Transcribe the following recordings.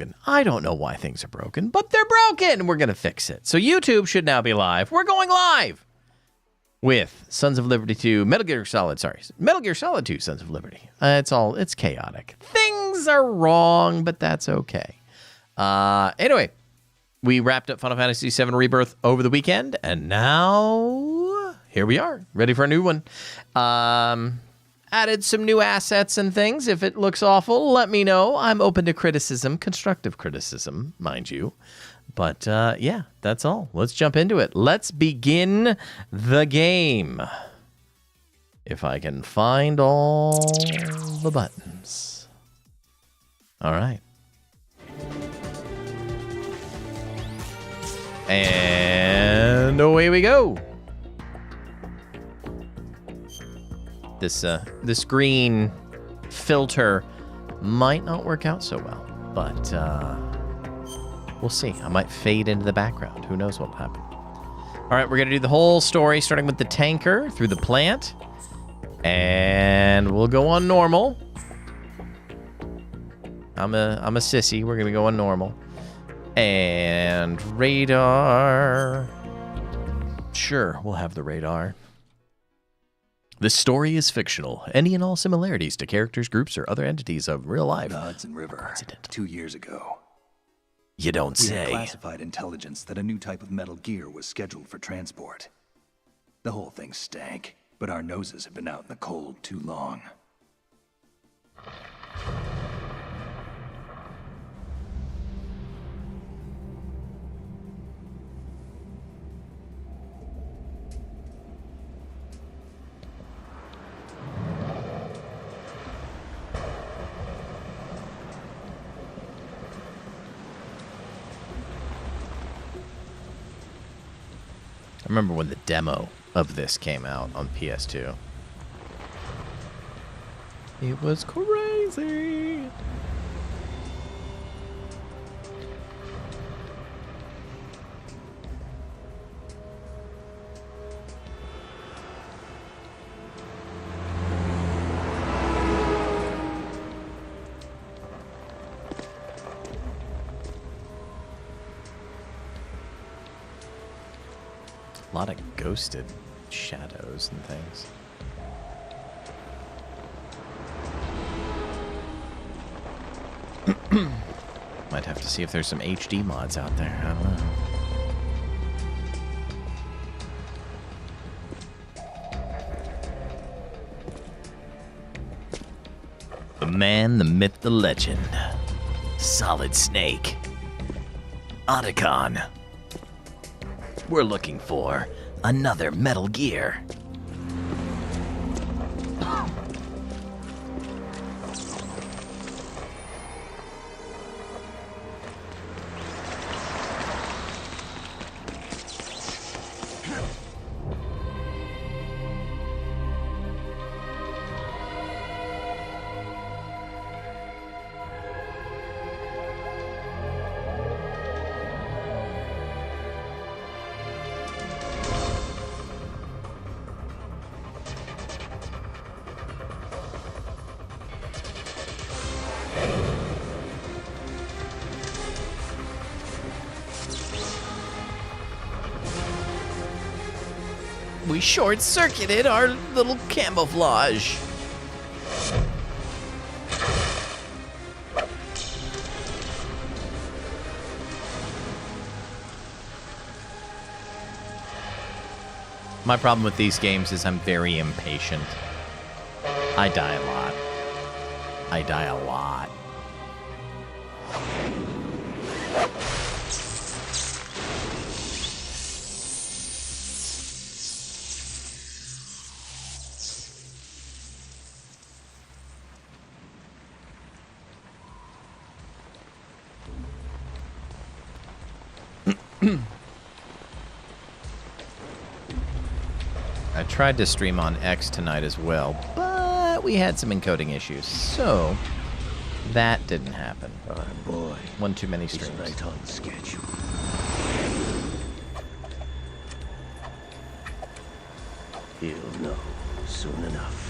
broken. I don't know why things are broken, but they're broken. We're going to fix it. So YouTube should now be live. We're going live with Sons of Liberty 2, Metal Gear Solid 2, Sons of Liberty. It's chaotic. Things are wrong, but that's okay. Anyway, we wrapped up Final Fantasy VII Rebirth over the weekend, and now here we are, ready for a new one. Added some new assets and things. If it looks awful, let me know. I'm open to criticism, constructive criticism, mind you. But yeah, that's all. Let's jump into it. Let's begin the game. If I can find all the buttons. All right. And away we go. This green filter might not work out so well, but we'll see. I might fade into the background. Who knows what'll happen. All right, we're going to do the whole story, starting with the tanker through the plant. And we'll go on normal. I'm a sissy. We're going to go on normal. And radar. Sure, we'll have the radar. This story is fictional. Any and all similarities to characters, groups, or other entities of real life. The Hudson River, 2 years ago. You don't We say. had classified intelligence that a new type of metal gear was scheduled for transport. The whole thing stank, but our noses have been out in the cold too long. I remember when the demo of this came out on PS2. It was crazy. A lot of ghosted shadows and things. Might have to see if there's some HD mods out there. I don't know. The man, the myth, the legend. Solid Snake. Otacon. We're looking for another Metal Gear. We short-circuited our little camouflage. My problem with these games is I'm very impatient. I die a lot. I die a lot. I tried to stream on X tonight as well, but we had some encoding issues, so that didn't happen. Oh boy. One too many He's streams. right on schedule. He'll know soon enough.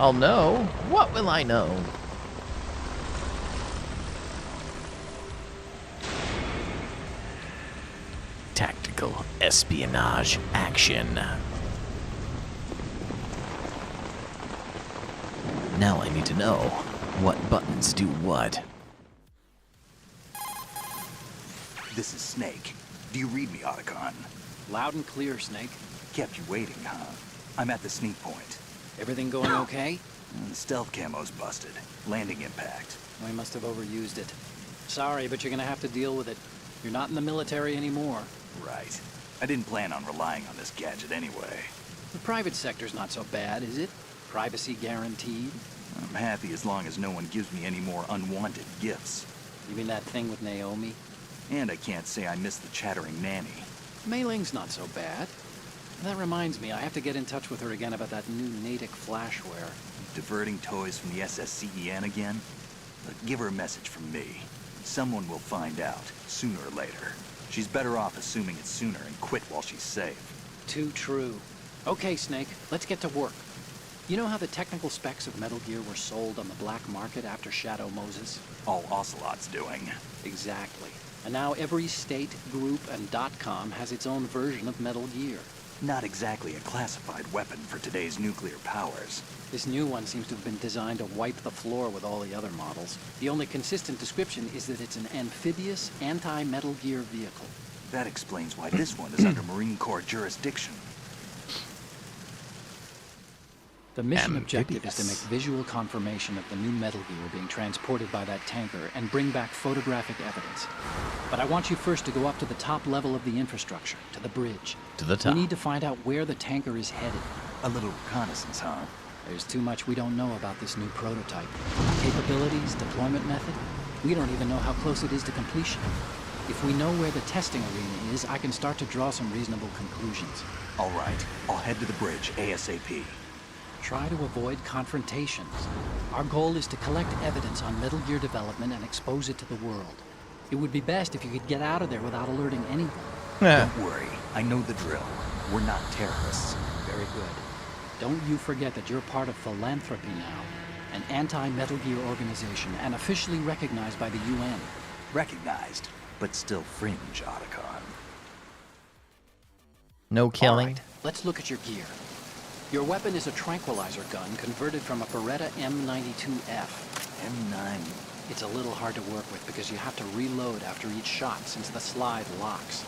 I'll know. What will I know? Tactical espionage action. Now I need to know what buttons do what. This is Snake. Do you read me, Otacon? Loud and clear, Snake. Kept you waiting, huh? I'm at the sneak point. Everything going okay? The stealth camo's busted. Landing impact. We must have overused it. Sorry, but you're gonna have to deal with it. You're not in the military anymore. Right. I didn't plan on relying on this gadget anyway. The private sector's not so bad, is it? Privacy guaranteed? I'm happy as long as no one gives me any more unwanted gifts. You mean that thing with Naomi? And I can't say I miss the chattering nanny. Mei Ling's not so bad. That reminds me, I have to get in touch with her again about that new Natick flashware. Diverting toys from the SSCEN again? Look, give her a message from me. Someone will find out, sooner or later. She's better off assuming it sooner and quit while she's safe. Too true. Okay, Snake, let's get to work. You know how the technical specs of Metal Gear were sold on the black market after Shadow Moses? All Ocelot's doing. Exactly. And now every state, group, and .com has its own version of Metal Gear. Not exactly a classified weapon for today's nuclear powers. This new one seems to have been designed to wipe the floor with all the other models. The only consistent description is that it's an amphibious, anti-Metal Gear vehicle. That explains why this one is under Marine Corps jurisdiction. The mission objective is to Amphibious. make visual confirmation of the new Metal Gear being transported by that tanker and bring back photographic evidence. But I want you first to go up to the top level of the infrastructure, to the bridge. To the top. We need to find out where the tanker is headed. A little reconnaissance, huh? There's too much we don't know about this new prototype. Capabilities, deployment method. We don't even know how close it is to completion. If we know where the testing arena is, I can start to draw some reasonable conclusions. All right, I'll head to the bridge ASAP. Try to avoid confrontations. Our goal is to collect evidence on Metal Gear development and expose it to the world. It would be best if you could get out of there without alerting anyone. Don't worry, I know the drill. We're not terrorists. Very good. Don't you forget that you're part of Philanthropy now, an anti-Metal Gear organization and officially recognized by the UN. Recognized, but still fringe, Otacon. No killing. All right, let's look at your gear. Your weapon is a tranquilizer gun converted from a Beretta M92F. M9. It's a little hard to work with because you have to reload after each shot since the slide locks.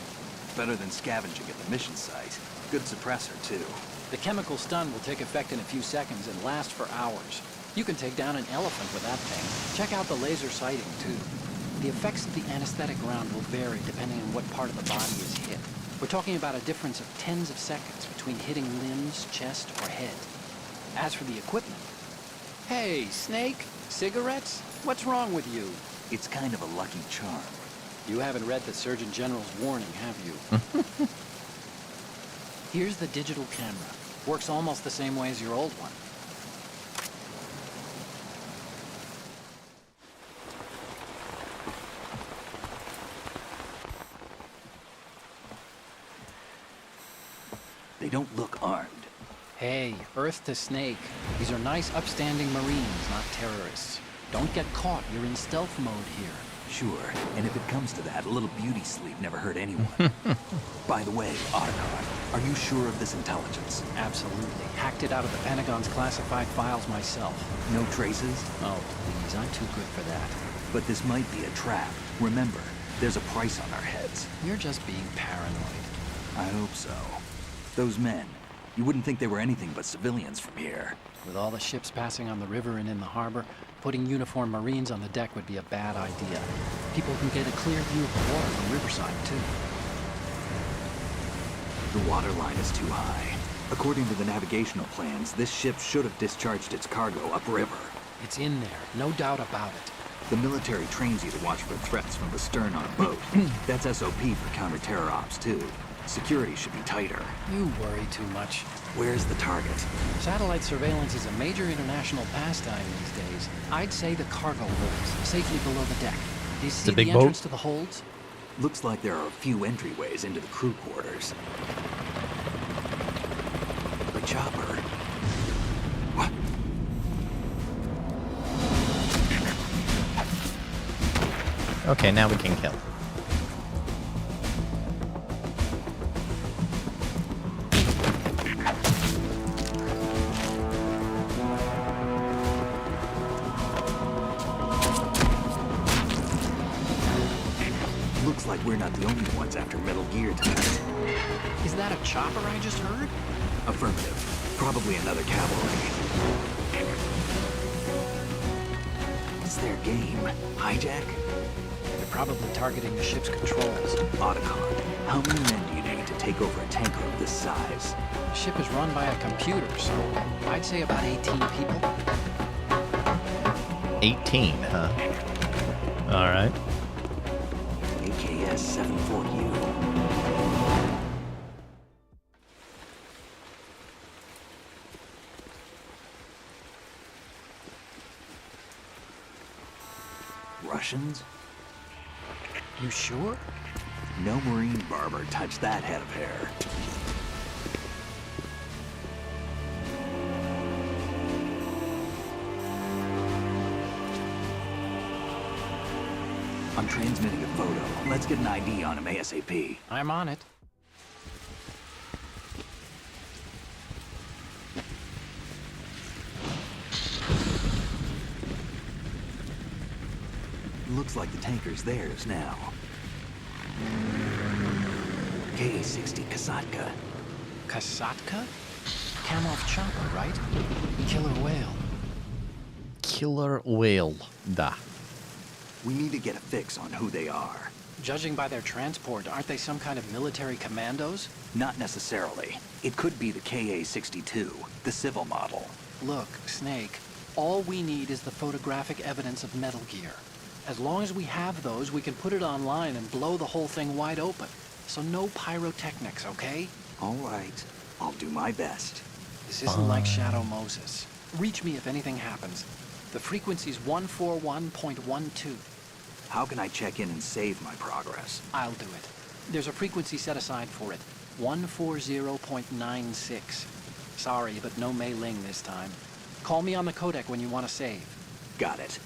Better than scavenging at the mission site. Good suppressor, too. The chemical stun will take effect in a few seconds and last for hours. You can take down an elephant with that thing. Check out the laser sighting, too. The effects of the anesthetic round will vary depending on what part of the body is hit. We're talking about a difference of tens of seconds between hitting limbs, chest, or head. As for the equipment... Hey, Snake? Cigarettes? What's wrong with you? It's kind of a lucky charm. You haven't read the Surgeon General's warning, have you? Here's the digital camera. Works almost the same way as your old one. They don't look armed. Hey, Earth to Snake. These are nice, upstanding Marines, not terrorists. Don't get caught. You're in stealth mode here. Sure, and if it comes to that, a little beauty sleep never hurt anyone. By the way, Otacon, are you sure of this intelligence? Absolutely. Hacked it out of the Pentagon's classified files myself. No traces? Oh, please. I'm too good for that. But this might be a trap. Remember, there's a price on our heads. You're just being paranoid. I hope so. Those men, you wouldn't think they were anything but civilians from here. With all the ships passing on the river and in the harbor, putting uniformed Marines on the deck would be a bad idea. People can get a clear view of the water from Riverside, too. The water line is too high. According to the navigational plans, this ship should have discharged its cargo upriver. It's in there, no doubt about it. The military trains you to watch for threats from the stern on a boat. That's SOP for counter-terror ops, too. Security should be tighter. You worry too much. Where's the target? Satellite surveillance is a major international pastime these days. I'd say the cargo holds, safely below the deck. Do you see a big the boat. entrance to the holds? Looks like there are a few entryways into the crew quarters. The chopper. What? Okay, now we can kill. Looks like we're not the only ones after Metal Gear tonight. Is that a chopper I just heard? Affirmative. Probably another cavalry. It's their game. Hijack? They're probably targeting the ship's controls. Otacon. How many men do you need to take over a tanker of this size? The ship is run by a computer, so I'd say about 18 people. 18, huh? All right. AKS 74U. Russians? You sure? No Marine barber touched that head of hair. I'm transmitting a photo. Let's get an ID on him ASAP. I'm on it. Looks like the tanker's theirs now. Ka-60 Kasatka. Kasatka? Kamov chopper, right? Killer whale. Killer whale. Da. We need to get a fix on who they are. Judging by their transport, aren't they some kind of military commandos? Not necessarily. It could be the Ka-62, the civil model. Look, Snake, all we need is the photographic evidence of Metal Gear. As long as we have those, we can put it online and blow the whole thing wide open. So no pyrotechnics, okay? All right. I'll do my best. This isn't like Shadow Moses. Reach me if anything happens. The frequency's 141.12. How can I check in and save my progress? I'll do it. There's a frequency set aside for it. 140.96. Sorry, but no Mei Ling this time. Call me on the codec when you want to save. Got it.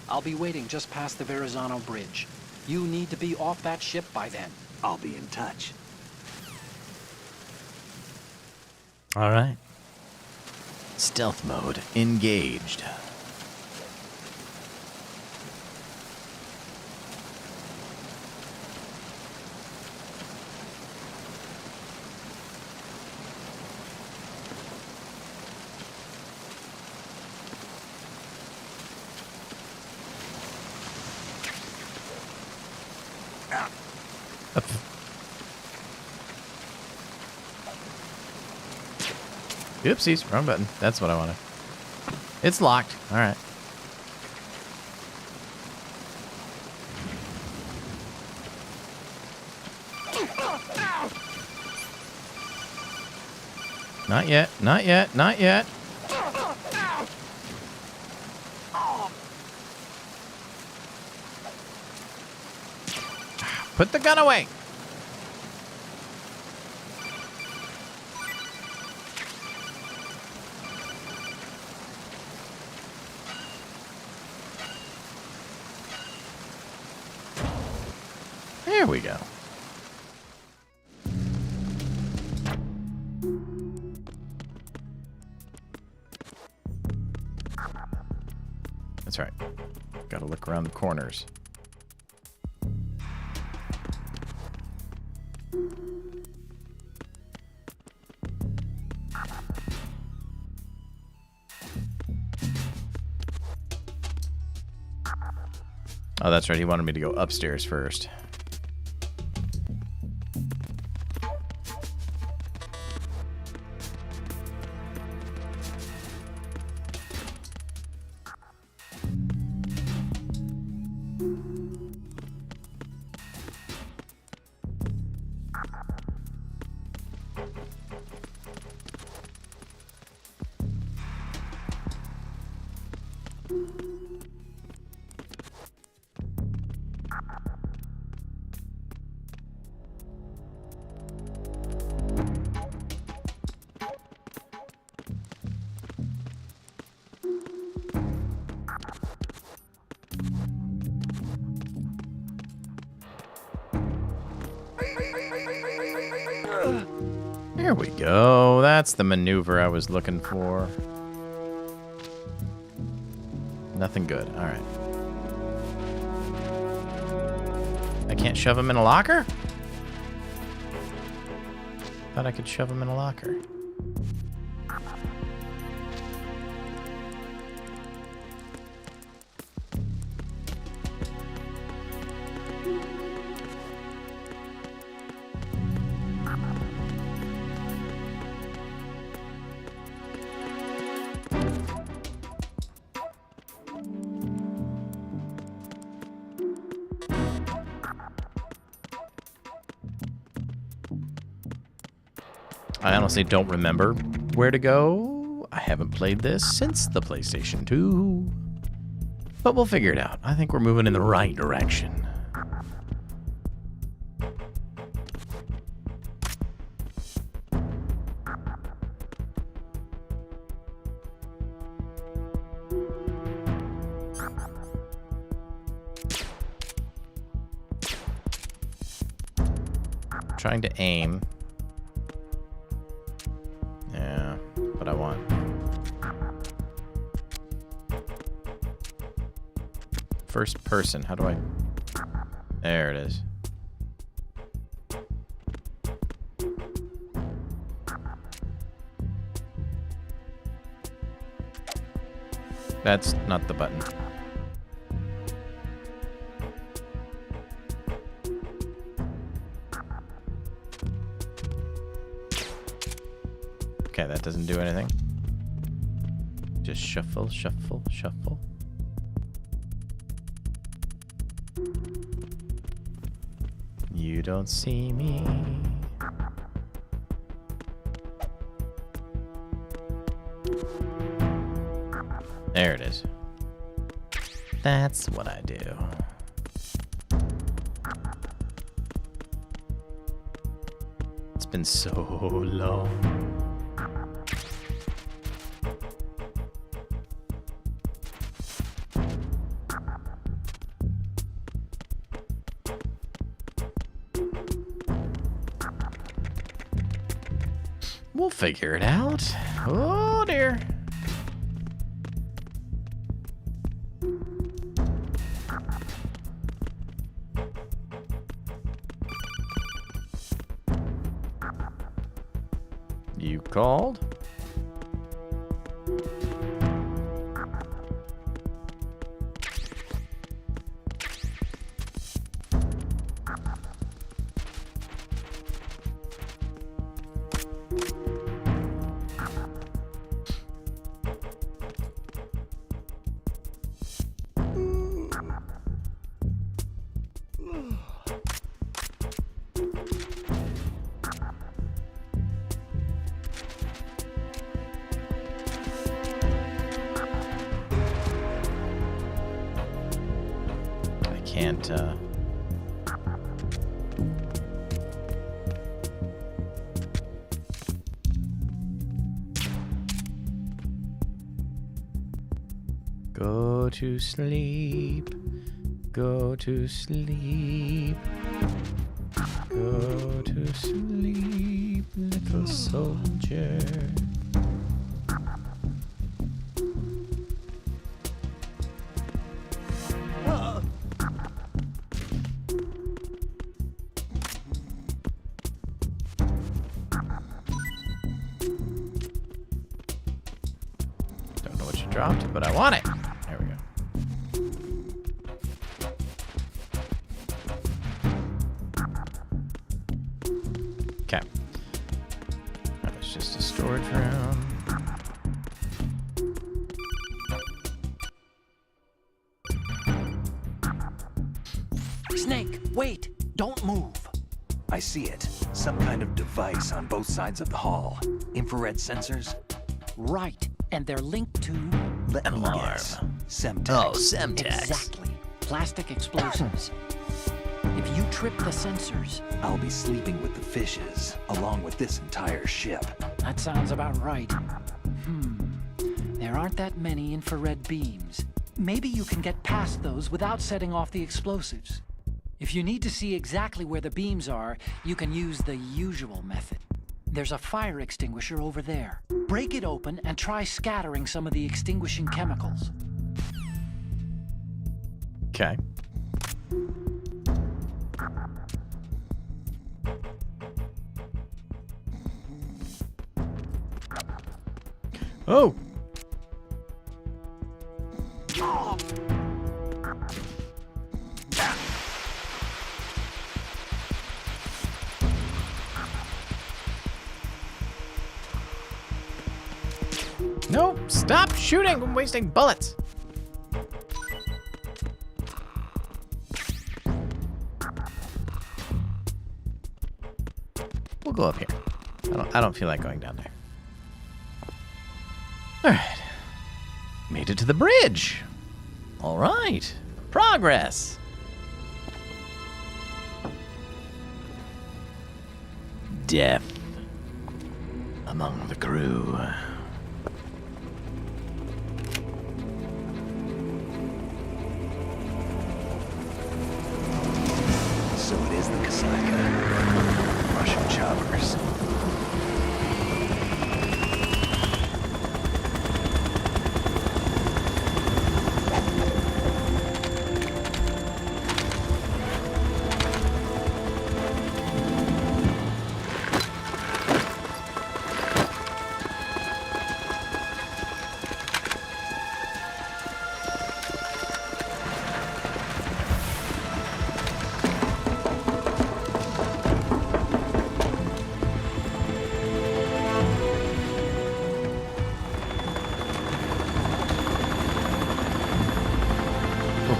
I'll be waiting just past the Verrazano Bridge. You need to be off that ship by then. I'll be in touch. All right. Stealth mode engaged. Oopsies, wrong button. That's what I wanted. It's locked. All right. Not yet. Not yet. Not yet. Put the gun away. There we go. That's right. Gotta look around the corners. Oh, that's right. He wanted me to go upstairs first. There we go. That's the maneuver I was looking for. Nothing good. All right. I can't shove him in a locker? Thought I could shove him in a locker. I honestly don't remember where to go. I haven't played this since the PlayStation 2. But we'll figure it out. I think we're moving in the right direction. Trying to aim. Yeah, what I want. First person, how do I... There it is. That's not the button. Okay, that doesn't do anything. Just shuffle, shuffle, shuffle. You don't see me. There it is. That's what I do. It's been so long. We'll figure it out. Oh dear. You called? Can't, Go to sleep, go to sleep, go to sleep, little soldier. Dropped, but I want it. There we go. Okay. That was just a storage room. Snake, wait! Don't move! I see it. Some kind of device on both sides of the hall. Infrared sensors? Right, and they're linked to... Let me Alarm. guess. Semtex. Oh, Semtex. Exactly. Plastic explosives. If you trip the sensors... I'll be sleeping with the fishes, along with this entire ship. That sounds about right. There aren't that many infrared beams. Maybe you can get past those without setting off the explosives. If you need to see exactly where the beams are, you can use the usual method. There's a fire extinguisher over there. Break it open and try scattering some of the extinguishing chemicals. Okay. Oh! No! Stop shooting! I'm wasting bullets! We'll go up here. I don't feel like going down there. Alright. Made it to the bridge. Alright. Progress. Death among the crew. So it is the Kasaka. Russian choppers.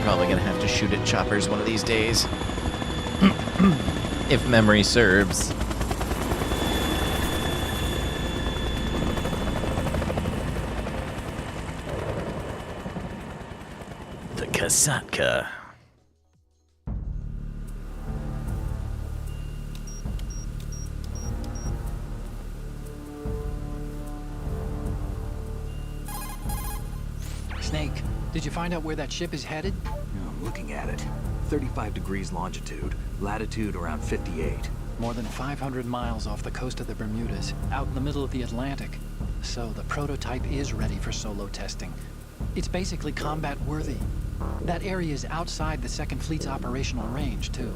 Probably gonna have to shoot at choppers one of these days. If memory serves. The Kasatka. Snake, did you find out where that ship is headed? I'm looking at it. 35 degrees longitude, latitude around 58. More than 500 miles off the coast of the Bermudas, out in the middle of the Atlantic. So the prototype is ready for solo testing. It's basically combat worthy. That area is outside the Second Fleet's operational range, too.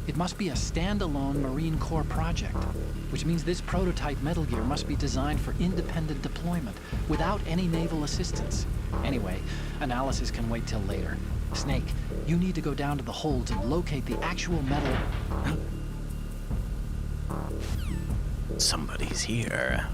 It must be a standalone Marine Corps project, which means this prototype Metal Gear must be designed for independent deployment, without any naval assistance. Anyway, analysis can wait till later. Snake, you need to go down to the holds and locate the actual metal... Somebody's here.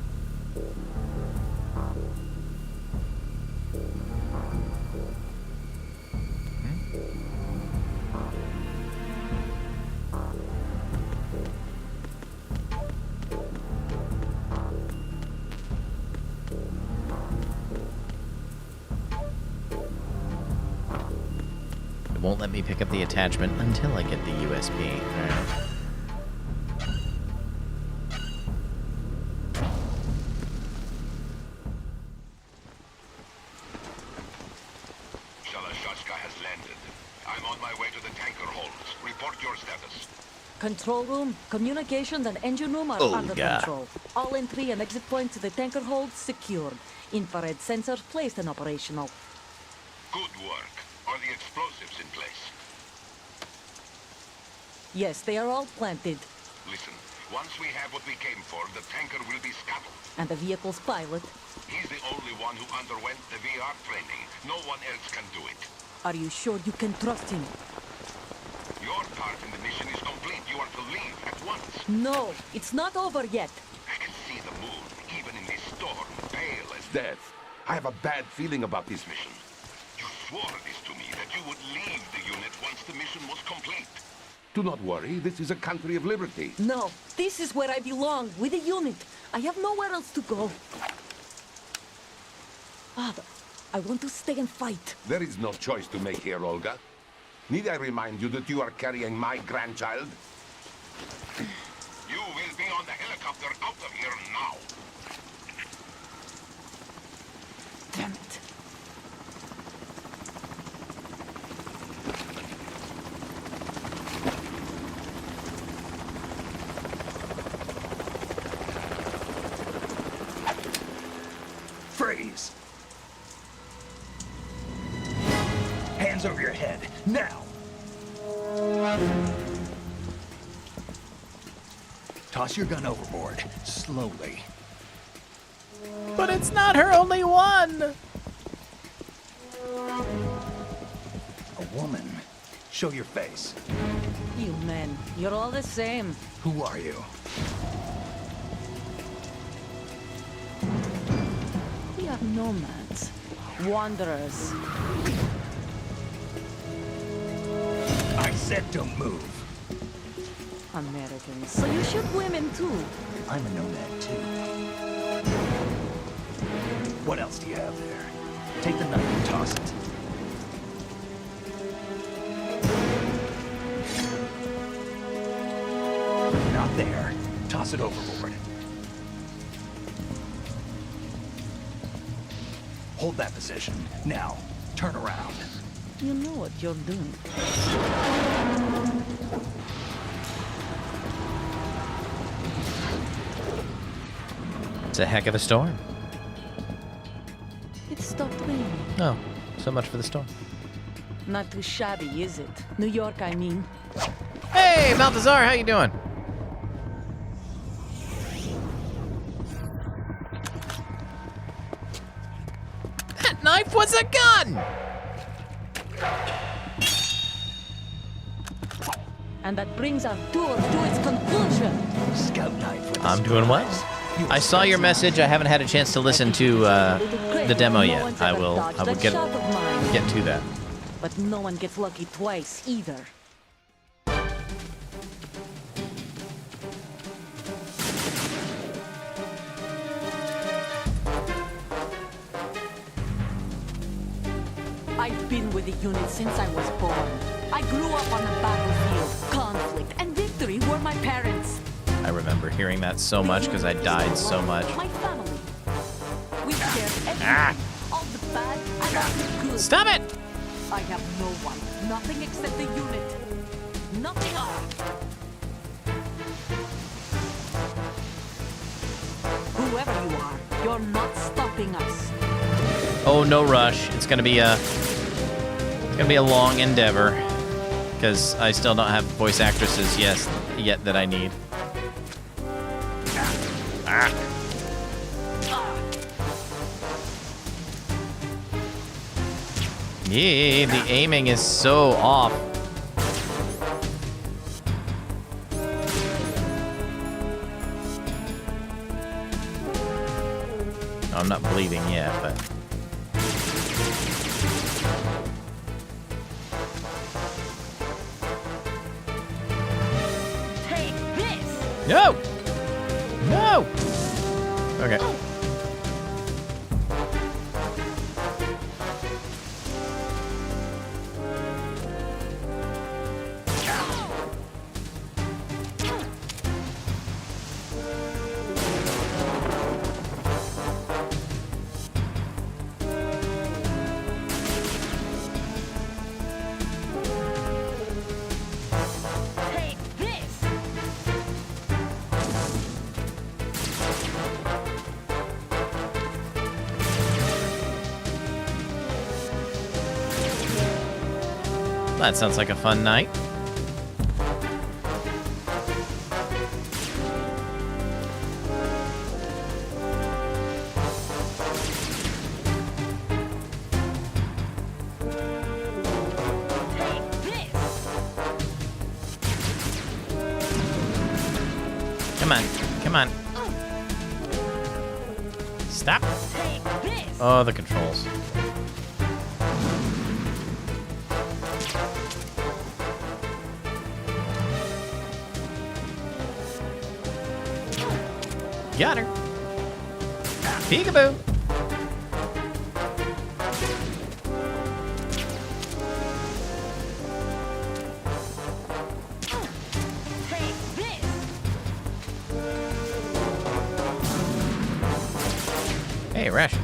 It won't let me pick up the attachment until I get the USB. All right. Has landed. I'm on my way to the tanker holds. Report your status. Control room, communications, and engine room are under Olga. control. All entry and exit points to the tanker hold secured. Infrared sensors placed and operational. Good work. Are the explosives in place? Yes, they are all planted. Listen, once we have what we came for, the tanker will be scuttled. And the vehicle's pilot. He's the only one who underwent the VR training. No one else can do it. Are you sure you can trust him? Your part in the mission is complete. You are to leave at once. No, it's not over yet. I can see the moon, even in this storm, pale as death. I have a bad feeling about this mission. You swore this to me, that you would leave the unit once the mission was complete. Do not worry, this is a country of liberty. No, this is where I belong, with the unit. I have nowhere else to go. Father, I want to stay and fight. There is no choice to make here, Olga. Need I remind you that you are carrying my grandchild? You will be on the helicopter out of here now. Damn it. Toss your gun overboard, slowly. But it's not her only one. A woman. Show your face. You men, you're all the same. Who are you? We are nomads, wanderers. I said don't move. Americans, so you shoot women too. I'm a nomad too. What else do you have there? Take the knife and toss it. Not there. Toss it overboard. Hold that position. Now, turn around. You know what you're doing. It's a heck of a storm. It stopped raining. Oh, so much for the storm. Not too shabby, is it? New York, I mean. Hey, Balthazar, how you doing? That knife was a gun! And that brings our tour to its conclusion. Scout knife with a I'm doing well. surprise. I saw your message. I haven't had a chance to listen to the demo No yet. one's I ever will dodged a get shot of mine. to that. But no one gets lucky twice either. I've been with the unit since I was born. I grew up on the battlefield. Conflict and victory were my parents. I remember hearing that so much because I died so much. My family. We share everything. All the bad and all the good. Stop it! I have no one. Nothing except the unit. Nothing else. Whoever you are, you're not stopping us. Oh, no rush. It's gonna be a long endeavor because I still don't have voice actresses yet that I need. Yeah, the aiming is so off. I'm not bleeding yet, but... Take this! No! No! Okay. Take this! That sounds like a fun night. Take this! Come on. Come on. Stop. Take this! Oh, the controls. Got her. Peekaboo. Take this! Hey, Ration.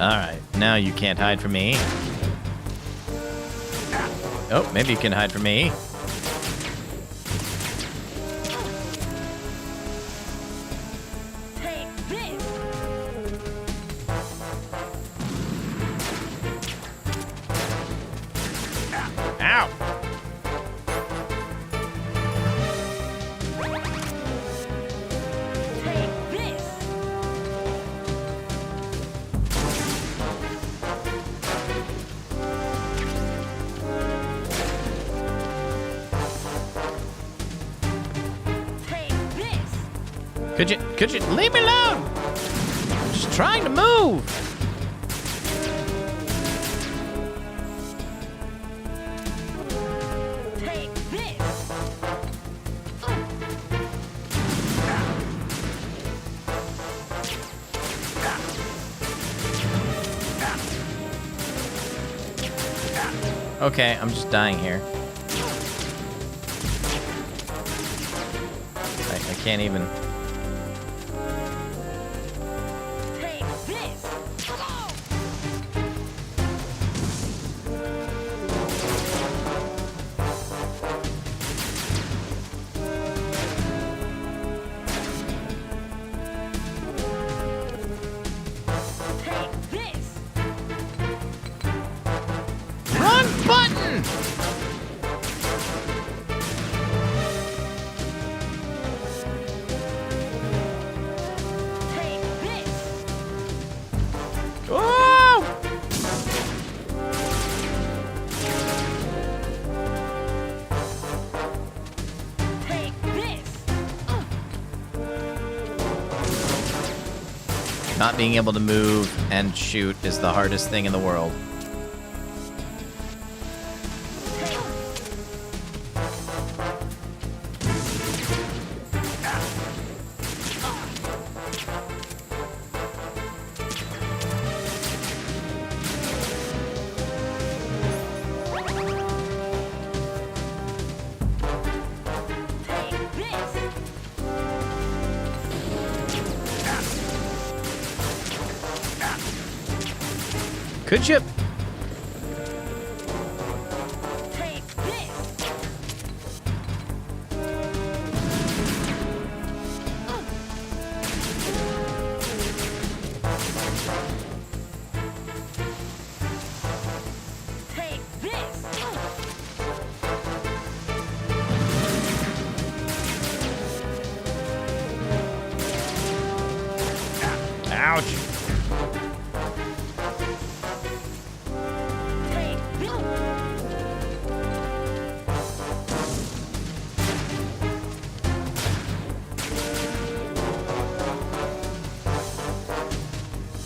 Alright, now you can't hide from me. Oh, maybe you can hide from me. Take this. Ow! Take this. Take this. Could you leave me alone? I'm just trying to move. Take this. Okay, I'm just dying here. I can't even. Take this. Take this. Run button! Take this. Oh! Take this. Not being able to move and shoot is the hardest thing in the world. Take this. Could you? Take this. Take this. Ouch! Take this.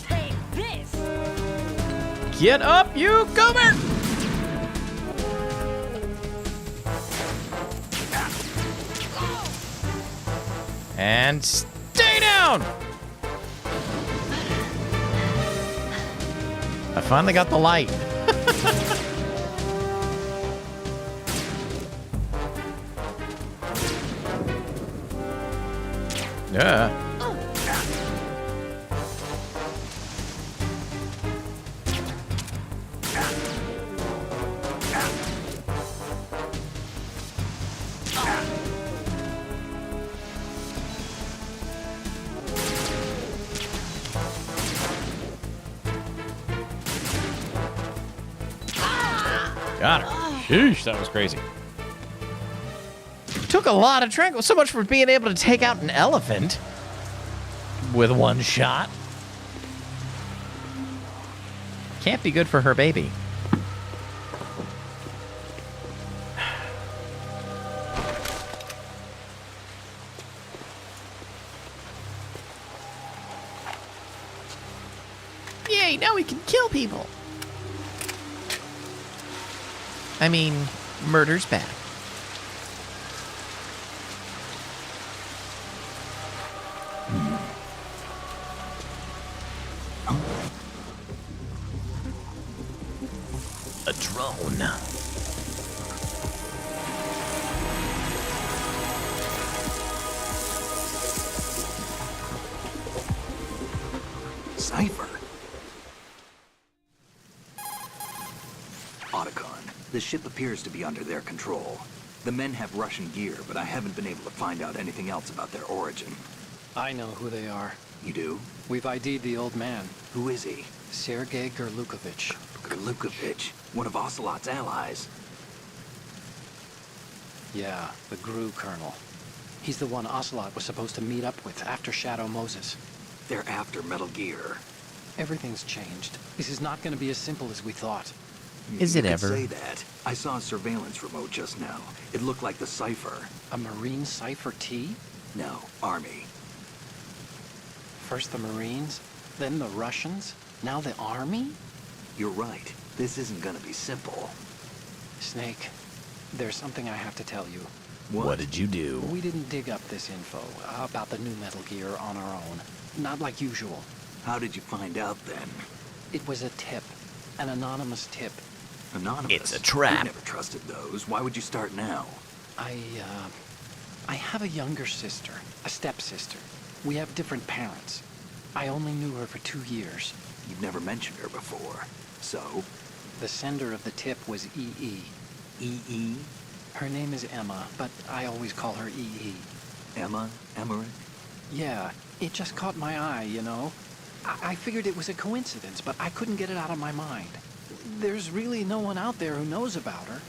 Take this. Get up, you goober! And stay down! I finally got the light. Yeah. Got her. Sheesh, that was crazy. Took a lot of tranquil. So much for being able to take out an elephant with one shot. Can't be good for her baby. Yay, now we can kill people. I mean, murder's bad. A drone. Cypher. The ship appears to be under their control. The men have Russian gear, but I haven't been able to find out anything else about their origin. I know who they are. You do? We've ID'd the old man, Who is he? Sergei Gerlukovich. Gerlukovich, one of Ocelot's allies. Yeah, the GRU colonel. He's the one Ocelot was supposed to meet up with after Shadow Moses. They're after Metal Gear. Everything's changed. This is not going to be as simple as we thought. Is You it could ever? say that. I saw a surveillance remote just now. It looked like the Cipher. A Marine Cipher T? No, Army. First the Marines, then the Russians, now the Army? You're right. This isn't gonna be simple. Snake, there's something I have to tell you. What did you do? We didn't dig up this info about the new Metal Gear on our own. Not like usual. How did you find out then? It was a tip. An anonymous tip. Anonymous? It's a trap. I never trusted those. Why would you start now? I have a younger sister, a stepsister. We have different parents. I only knew her for 2 years. You've never mentioned her before. So? The sender of the tip was EE. E.E.? Her name is Emma, but I always call her EE. Emma? Emmerich? Yeah, it just caught my eye, you know? I figured it was a coincidence, but I couldn't get it out of my mind. There's really no one out there who knows about her.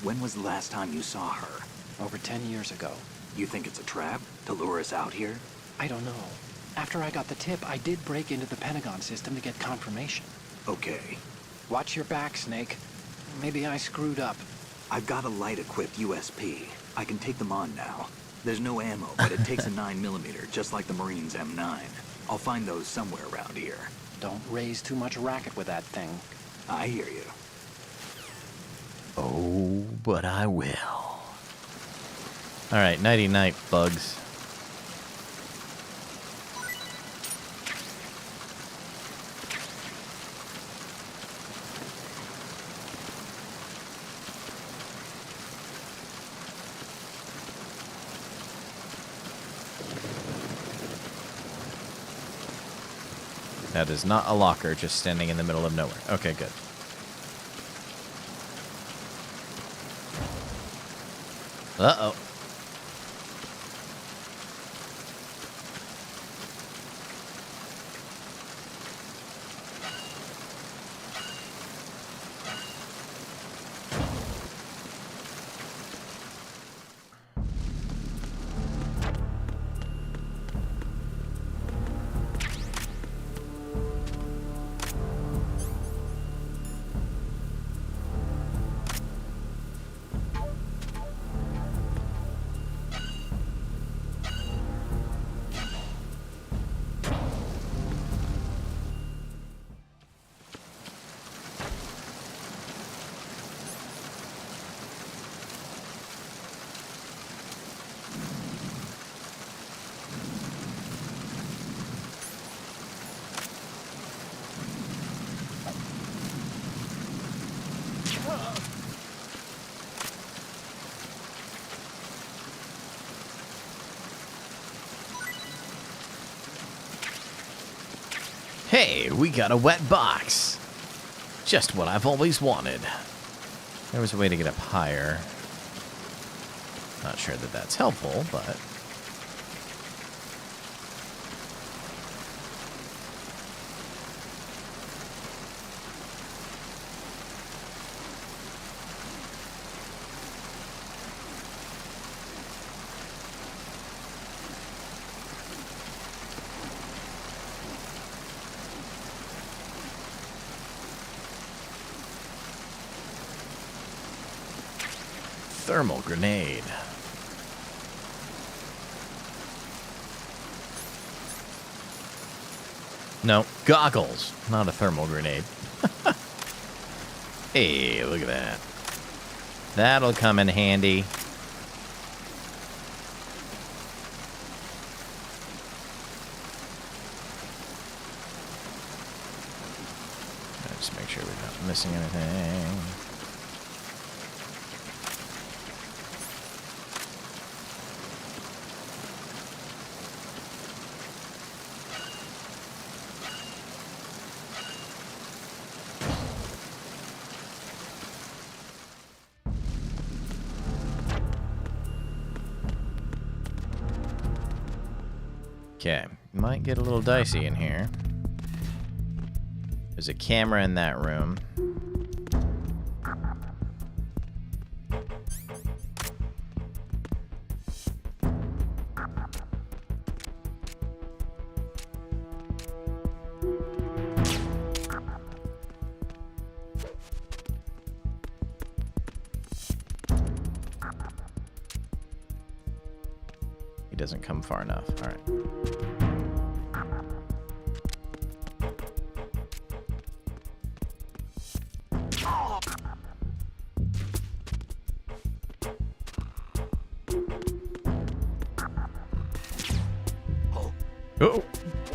When was the last time you saw her? Over 10 years ago. You think it's a trap? To lure us out here? I don't know. After I got the tip, I did break into the Pentagon system to get confirmation. Okay. Watch your back, Snake. Maybe I screwed up. I've got a light-equipped USP. I can take them on now. There's no ammo, but it takes a 9mm, just like the Marines' M9. I'll find those somewhere around here. Don't raise too much racket with that thing. I hear you. Oh, but I will. All right, nighty-night, bugs. That is not a locker just standing in the middle of nowhere. Okay, good. Uh-oh. Hey, we got a wet box. Just what I've always wanted. There was a way to get up higher. Not sure that that's helpful, but... thermal grenade. No, goggles, not a thermal grenade. Hey, look at that. That'll come in handy. Just make sure we're not missing anything. Okay, might get a little dicey in here. There's a camera in that room. He doesn't come far enough. All right. Oh!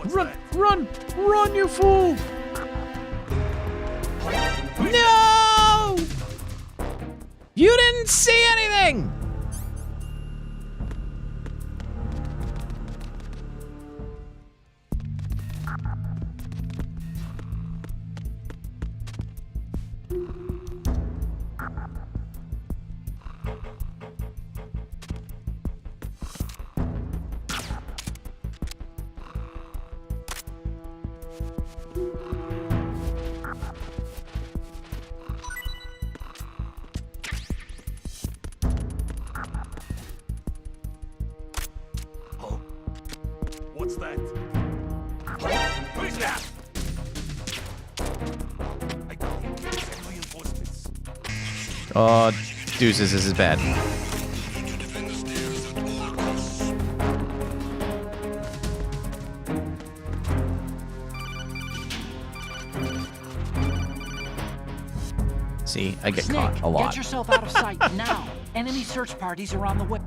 Run! Run! Run, you fool! No! You didn't see anything! What's that? Who's that? I got him. Send reinforcements. Oh, deuces, this is bad. See, I get Snake, caught a lot. get yourself out of sight now. Enemy search parties are on the way.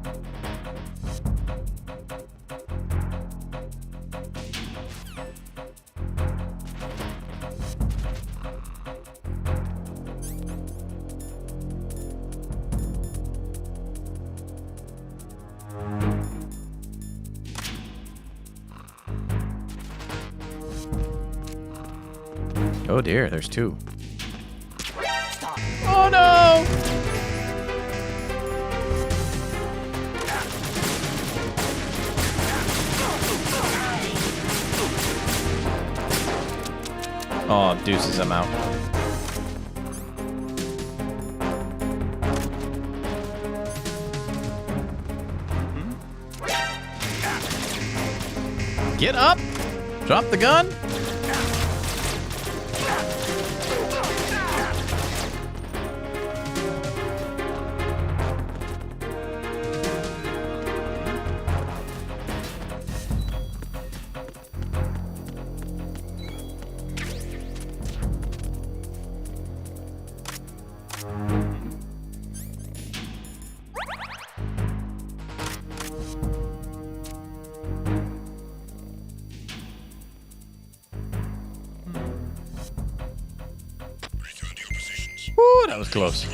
Oh dear, there's two. Oh no! Oh, deuces, I'm out. Get up! Drop the gun! Woo, that was close.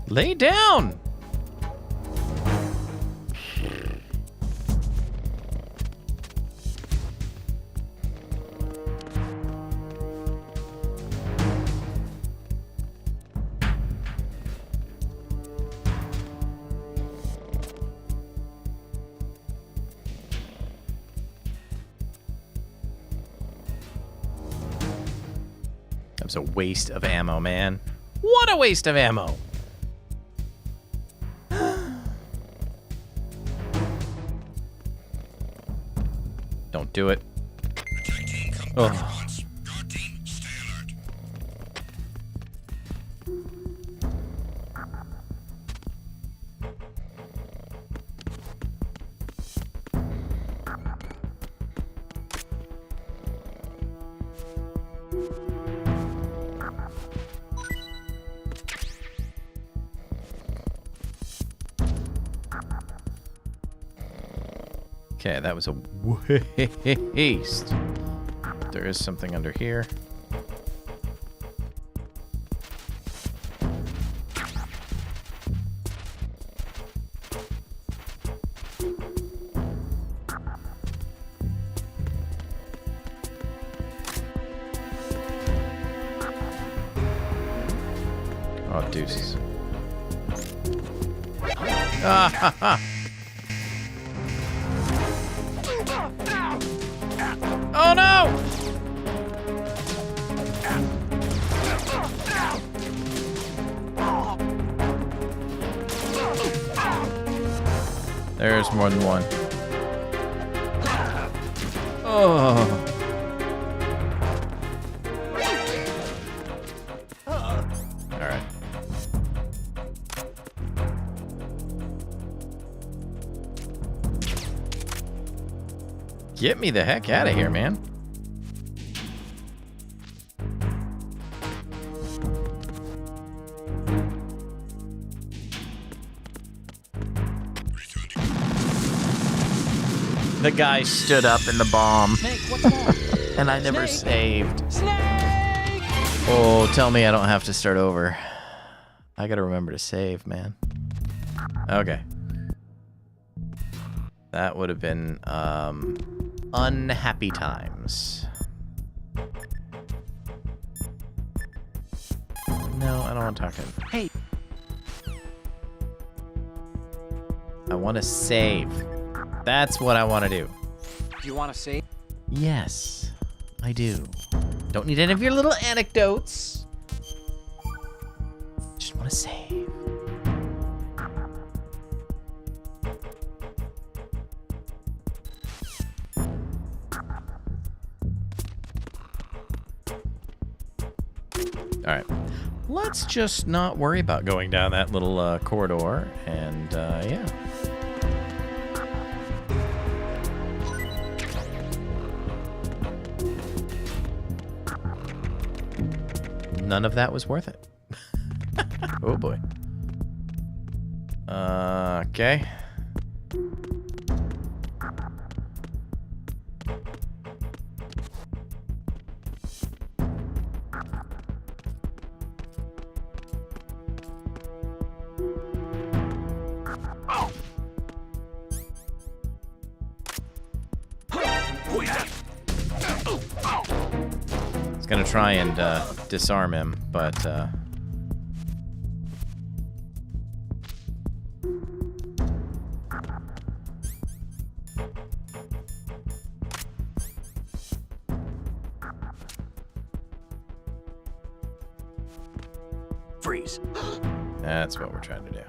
Lay down. That was a waste of ammo, man. What a waste of ammo. Don't do it. Oh. Okay, that was a waste. There is something under here. deuces. Ah, ha, ha. Oh no! There's more than one. Oh. All right. Get me the heck out of here, man. The guy stood up in the bomb. Snake, what's wrong? And I never Snake. saved. Snake! Oh, tell me I don't have to start over. I gotta remember to save, man. Okay. That would have been, unhappy times. No, I don't want to talk to him. Hey. I want to save. That's what I want to do. Do you want to save? Yes, I do. Don't need any of your little anecdotes. Just want to save. All right. Let's just not worry about going down that little corridor, and yeah. None of that was worth it. Oh boy. Okay. Gonna try and disarm him, but Freeze. that's what we're trying to do.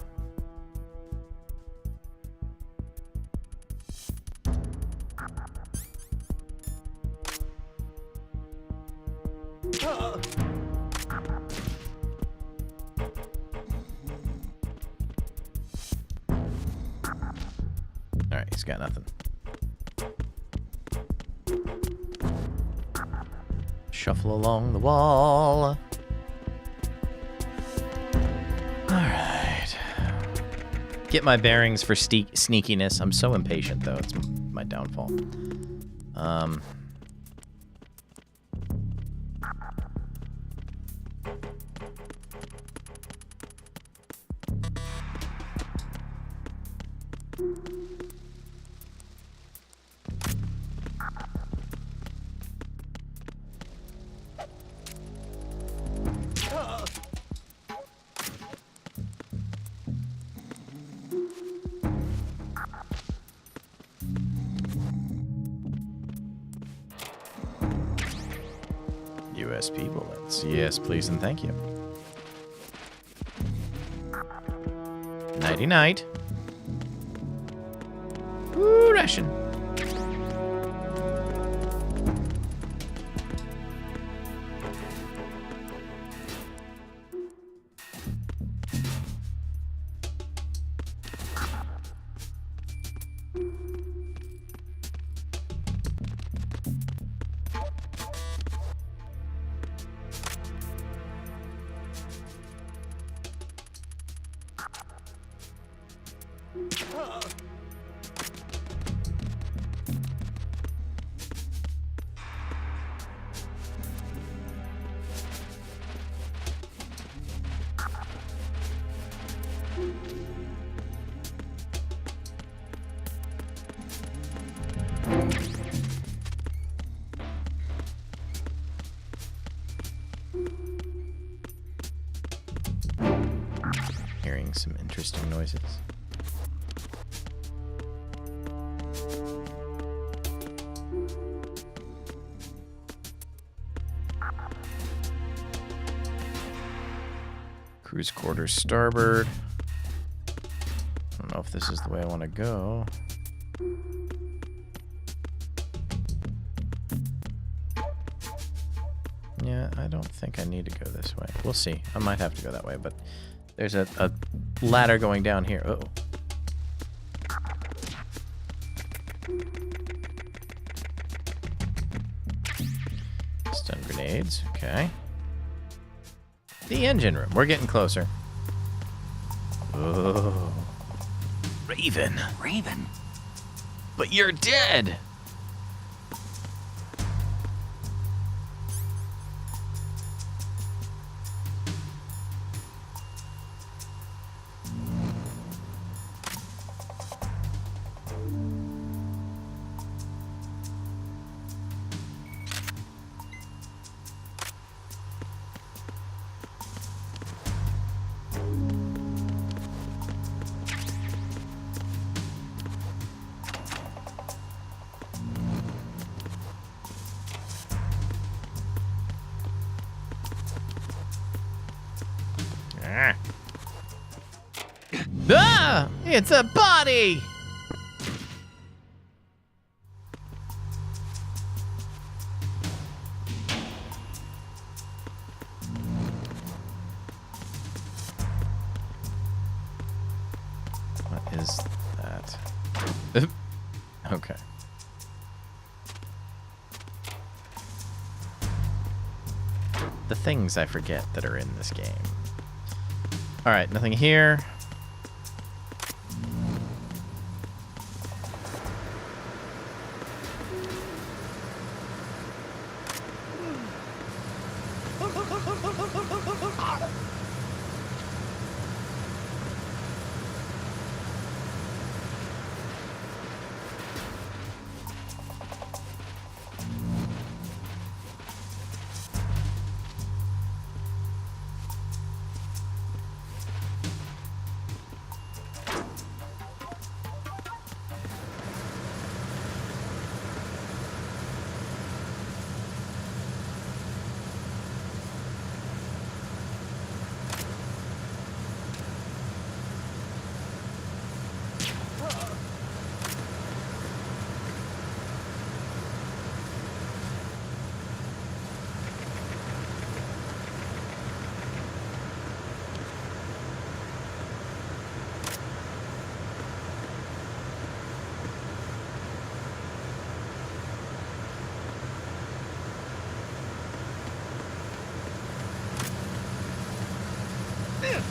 Alright, he's got nothing. Shuffle along the wall. Alright. Get my bearings for sneakiness. I'm so impatient, though. It's my downfall. USP bullets. Yes, please and thank you. Nighty night. Ooh, ration. noises. Cruise quarters starboard. I don't know if this is the way I want to go. Yeah, I don't think I need to go this way. We'll see. I might have to go that way, but there's a ladder going down here. Uh-oh. Stun grenades. Okay. The engine room. We're getting closer. Oh. Raven. Raven? But you're dead! Ah! It's a body! What is that? Okay. The things I forget that are in this game. Alright, nothing here.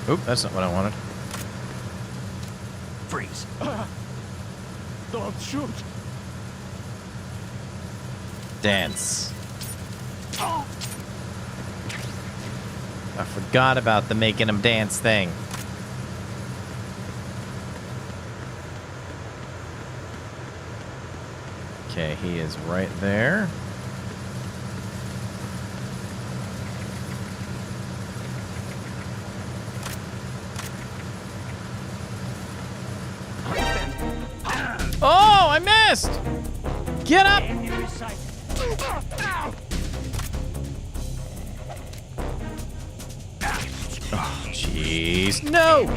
Oop, that's not what I wanted. Freeze. Don't shoot! Dance. I forgot about the making him dance thing. Okay, he is right there. Oh, I missed! Get up! Oh, jeez. No!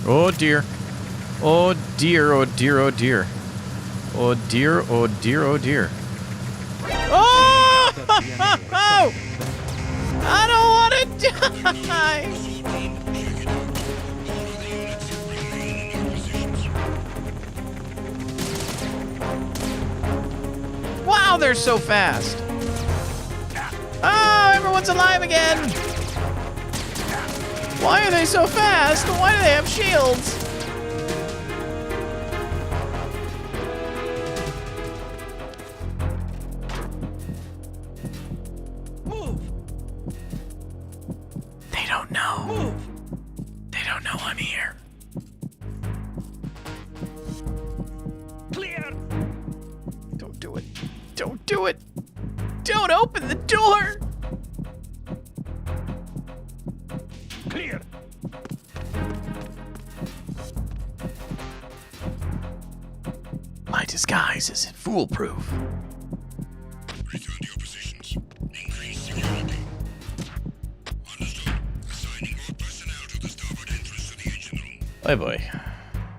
Oh dear. Oh dear, oh dear, oh dear. Oh dear, oh dear, oh dear. Oh! I don't want to die! Wow, they're so fast! Oh, everyone's alive again! Why are they so fast? Why do they have shields? do it. Don't open the door. Clear. My disguise isn't foolproof. Return to your positions. Increase security. Understood. Assigning more personnel to the starboard entrance to the engine room. Oh boy.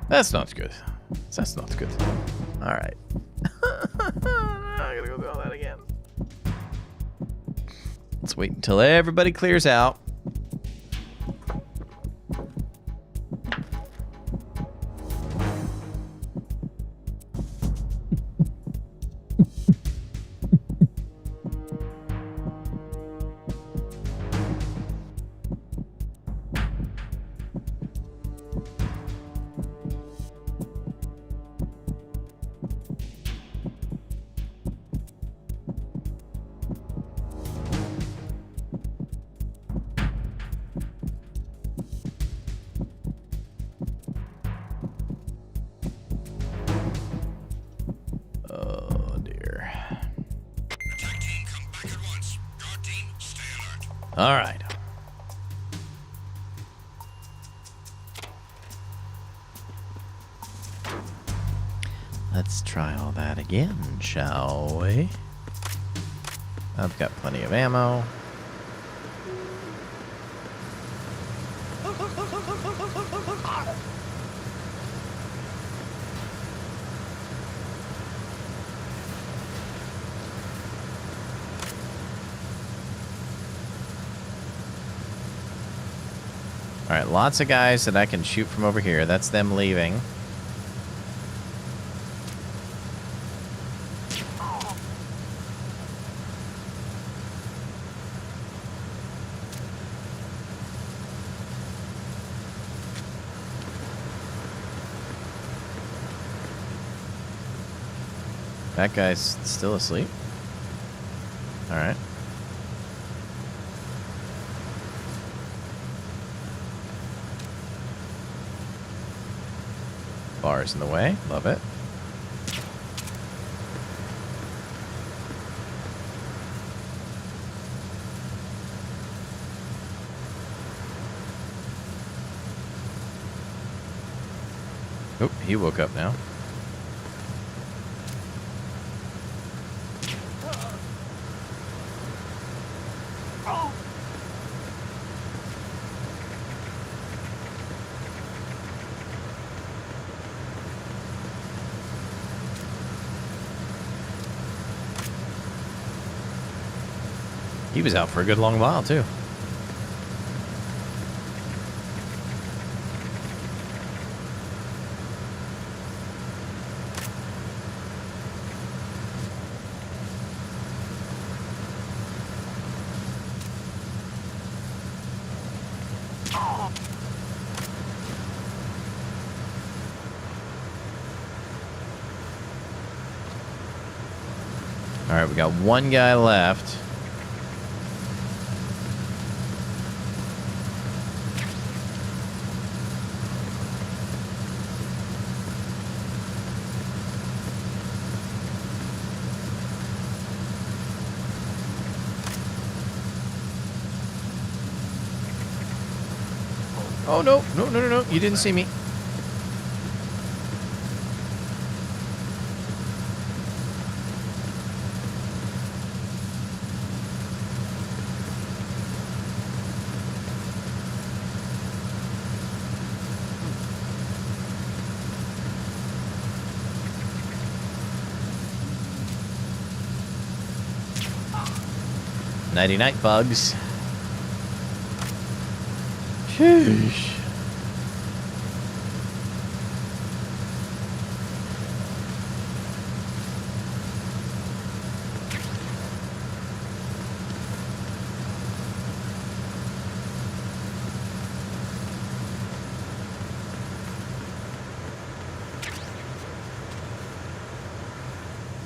That's not good. That's not good. Alright. I'm gonna go do all that again. Let's wait until everybody clears out. Oh dear. Attack team, come back at once. Guard team, stay alert. All right. Let's try all that again, shall we? I've got plenty of ammo. All right, lots of guys that I can shoot from over here. That's them leaving. That guy's still asleep. All right. Bars in the way. Love it. Oh, he woke up now. He was out for a good long while, too. All right, we got one guy left. Oh, no. No, no, no, no. You didn't see me. Nighty-night, bugs. Sheesh.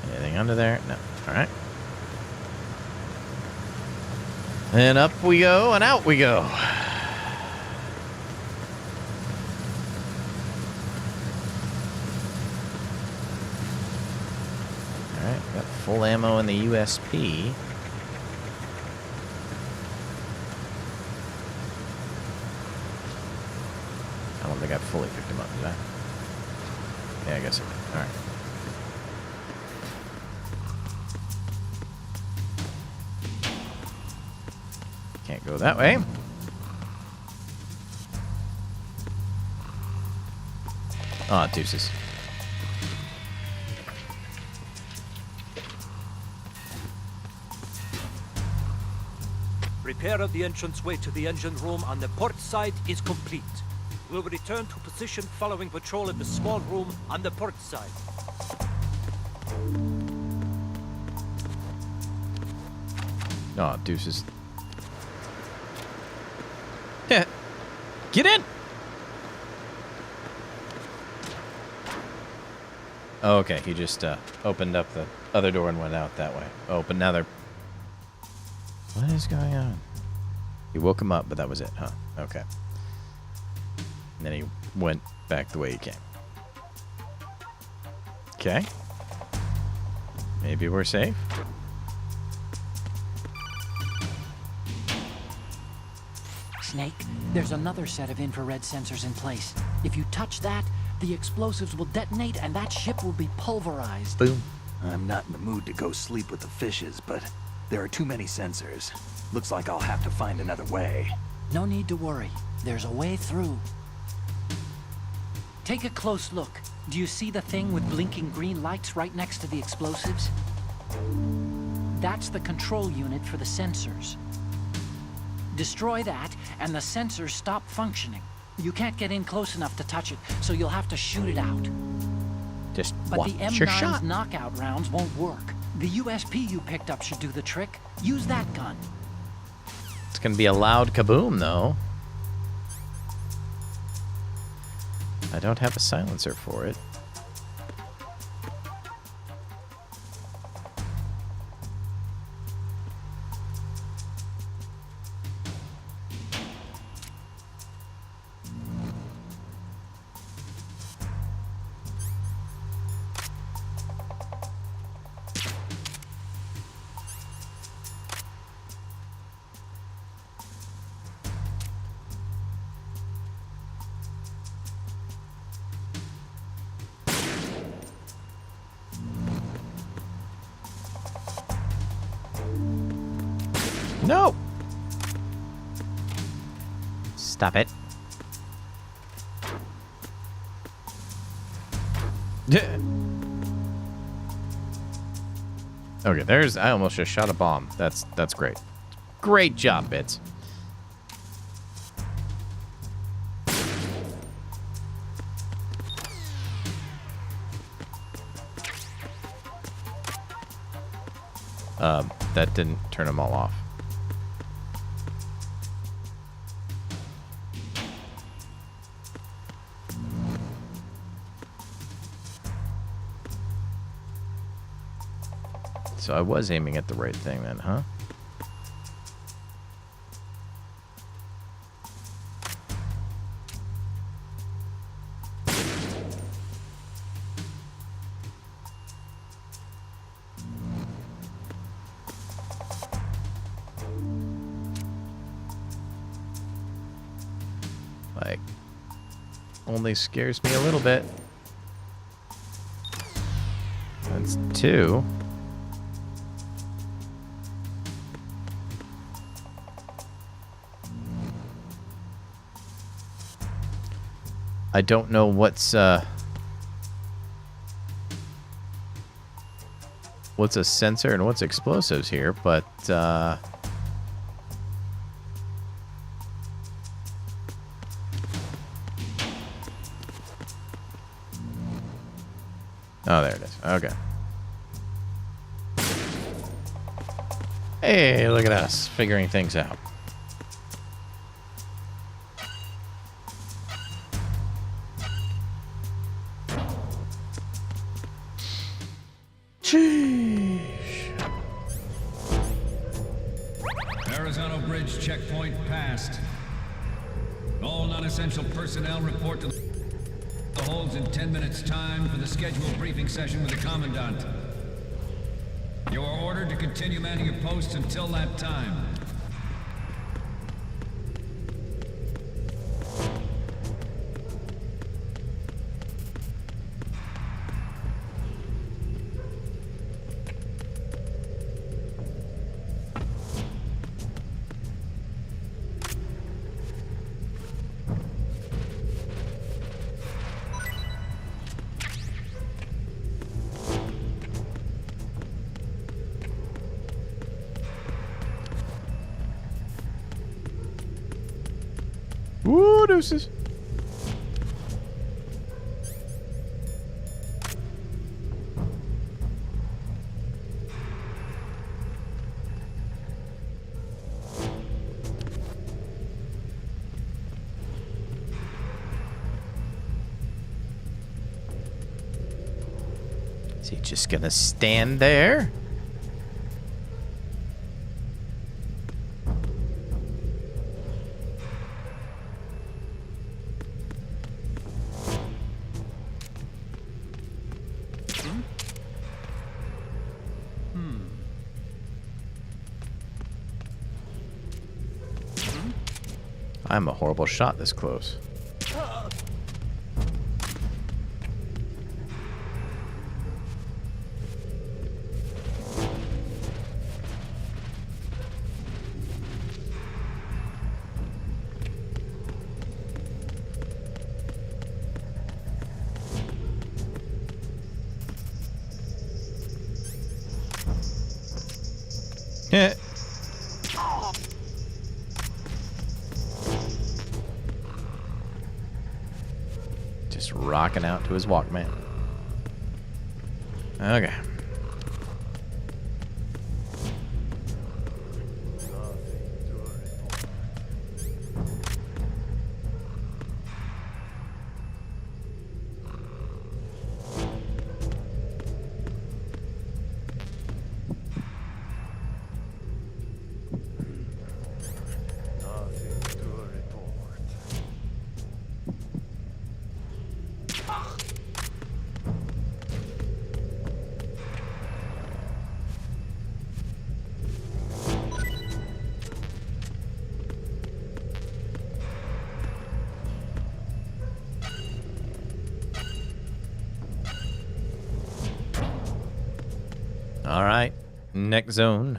Anything under there? No. All right. And up we go, and out we go. Alright, got full ammo in the USP. I don't think I fully picked him up, did I? Yeah, I guess I did. Alright. Can't go that way. Aw, deuces. Repair of the entranceway to the engine room on the port side is complete. We'll return to position following patrol of the small room on the port side. Aw, deuces. Yeah. Get in! Oh, okay, he just opened up the other door and went out that way. Oh, but now they're... What is going on? He woke him up, but that was it, huh? Okay. And then he went back the way he came. Okay. Maybe we're safe. Snake, there's another set of infrared sensors in place. If you touch that, the explosives will detonate and that ship will be pulverized. Boom. I'm not in the mood to go sleep with the fishes, but there are too many sensors. Looks like I'll have to find another way. No need to worry. There's a way through. Take a close look. Do you see the thing with blinking green lights right next to the explosives? That's the control unit for the sensors. Destroy that, and the sensors stop functioning. You can't get in close enough to touch it, so you'll have to shoot it out. Just But watch the your M9's shot. knockout rounds won't work. The USP you picked up should do the trick. Use that gun. It's gonna be a loud kaboom, though. I don't have a silencer for it. No! Stop it. Okay, there's... I almost just shot a bomb. That's great. Great job, Bits. That didn't turn them all off. So I was aiming at the right thing then, huh? Like, only scares me a little bit. That's 2. I don't know what's a sensor and what's explosives here, but oh, there it is. Okay. Hey, look at us figuring things out. Arizona Bridge checkpoint passed. All non-essential personnel report to the holds in 10 minutes time for the scheduled briefing session with the Commandant. You are ordered to continue manning your post until that time. Woo, deuces. Is he just gonna stand there? I'm a horrible shot this close. Yeah. Just rocking out to his Walkman. Okay. All right, next zone.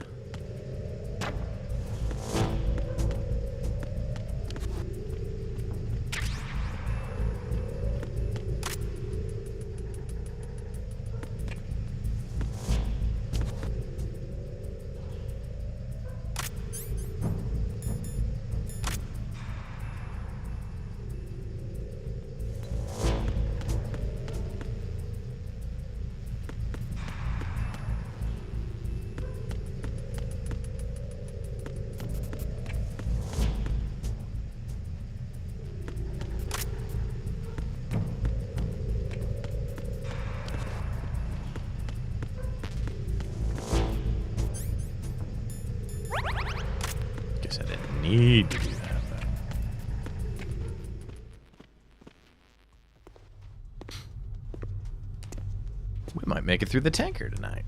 Guess I didn't need to do that. But we might make it through the tanker tonight.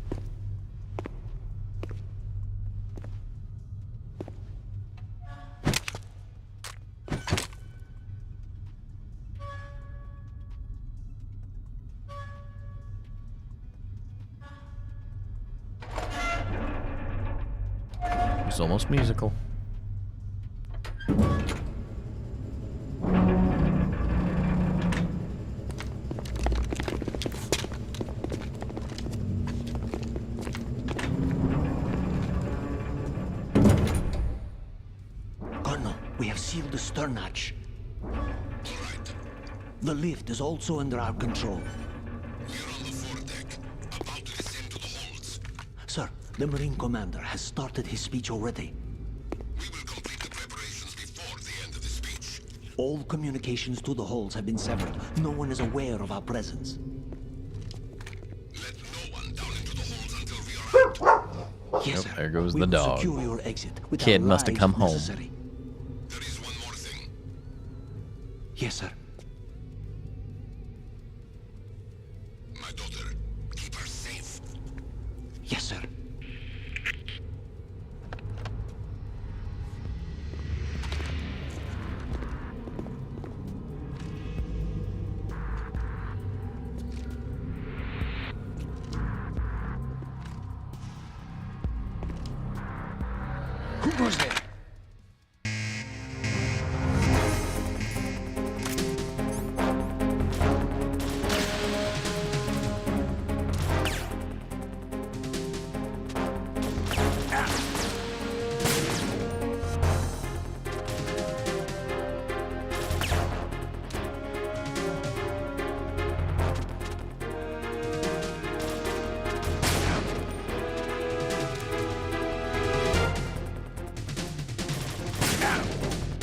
It's almost musical. Colonel, we have sealed the stern hatch. All right. The lift is also under our control. We are on the foredeck, about to descend to the holds. Sir, the Marine Commander has started his speech already. We will complete the preparations before the end of the speech. All communications to the holds have been severed. No one is aware of our presence. Let no one down into the holds until we are out. Yes, Nope, sir. there goes We the will dog. secure your exit with Kid our must have lives come if home. necessary. There is one more thing. Yes, sir. My daughter, keep her safe. Yes, sir. goes there?